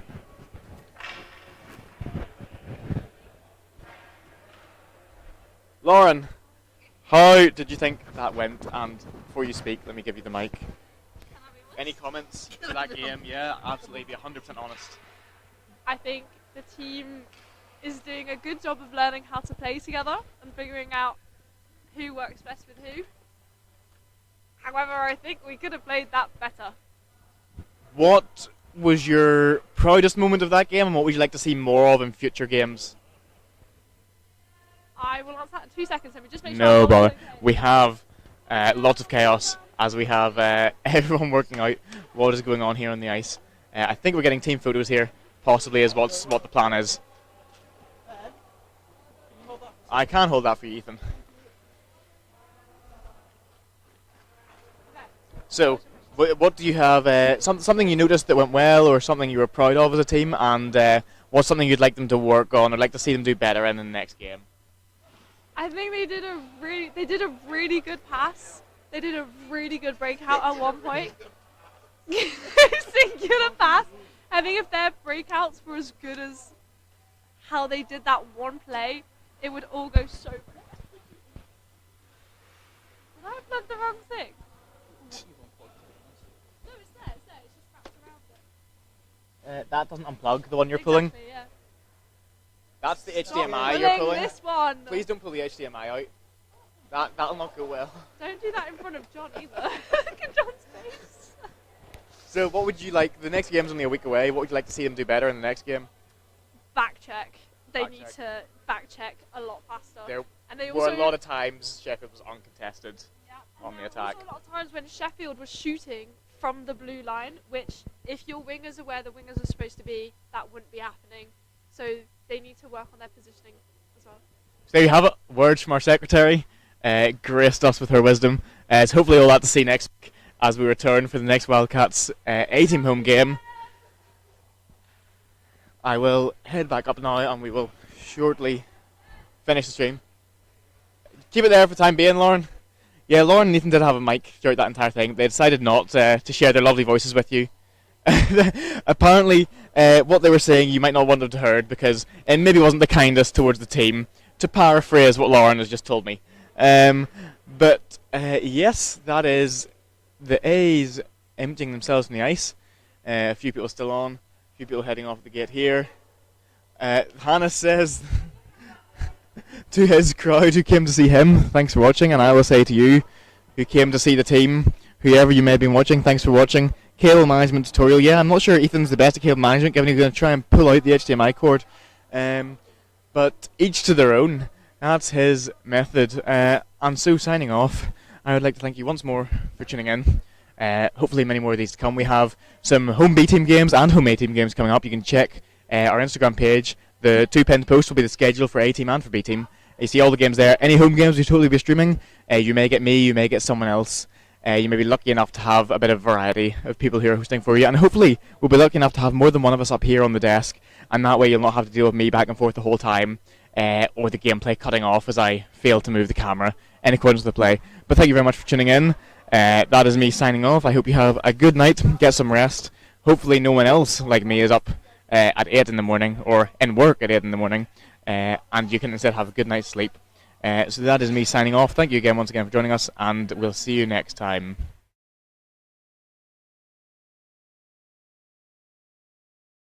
Lauren, how did you think that went? And before you speak, let me give you the mic. Any comments to that game? Yeah, absolutely. Be 100% honest. I think the team is doing a good job of learning how to play together and figuring out who works best with who. However, I think we could have played that better. What was your proudest moment of that game, and what would you like to see more of in future games? I will answer that in 2 seconds. Let me just make sure. No bother. Okay. We have lots of chaos as we have everyone working out what is going on here on the ice. I think we're getting team photos here, possibly is what the plan is. I can hold that for you, Ethan. So, what do you have? Something you noticed that went well, or something you were proud of as a team, and what's something you'd like them to work on, or like to see them do better in the next game? I think they did a really good pass. They did a really good breakout at one point. Singular pass. I think if their breakouts were as good as how they did that one play, it would all go so quick. Did I plug the wrong thing? No, it's there. It's just wrapped around it. That doesn't unplug, the one you're pulling. Yeah. That's the Stop HDMI you're pulling. This one. Please don't pull the HDMI out. That'll not go well. Don't do that in front of John either. Look at John's face. So what would you like, the next game's only a week away, what would you like to see them do better in the next game? Back check. They need to back check a lot faster. There and they were also, a lot of times Sheffield was uncontested on the attack. Also a lot of times when Sheffield was shooting from the blue line, which if your wingers are where the wingers are supposed to be, that wouldn't be happening. So they need to work on their positioning as well. So there you have it, words from our secretary, graced us with her wisdom. It's hopefully all that to see next week as we return for the next Wildcats A-team home game. I will head back up now and we will shortly finish the stream. Keep it there for the time being, Lauren. Yeah, Lauren and Ethan did have a mic throughout that entire thing. They decided not to share their lovely voices with you. Apparently, what they were saying you might not want them to heard because it maybe wasn't the kindest towards the team, to paraphrase what Lauren has just told me. But yes, that is the A's emptying themselves from the ice. A few people still on, a few people heading off the gate here. Hannah says to his crowd who came to see him, thanks for watching, and I will say to you who came to see the team, whoever you may have been watching, thanks for watching. Cable management tutorial. Yeah, I'm not sure Ethan's the best at cable management, given he's going to try and pull out the HDMI cord. But each to their own. That's his method. And so signing off, I would like to thank you once more for tuning in. Hopefully many more of these to come. We have some home B team games and home A team games coming up. You can check our Instagram page. The 2 pinned posts will be the schedule for A team and for B team. You see all the games there. Any home games we totally be streaming. You may get me, you may get someone else. You may be lucky enough to have a bit of variety of people who are hosting for you, and hopefully we'll be lucky enough to have more than one of us up here on the desk, and that way you'll not have to deal with me back and forth the whole time, or the gameplay cutting off as I fail to move the camera in accordance with the play. But thank you very much for tuning in. That is me signing off. I hope you have a good night, get some rest. Hopefully no one else like me is up at 8 in the morning, or in work at 8 in the morning, and you can instead have a good night's sleep. So that is me signing off. Thank you again once again for joining us, and we'll see you next time.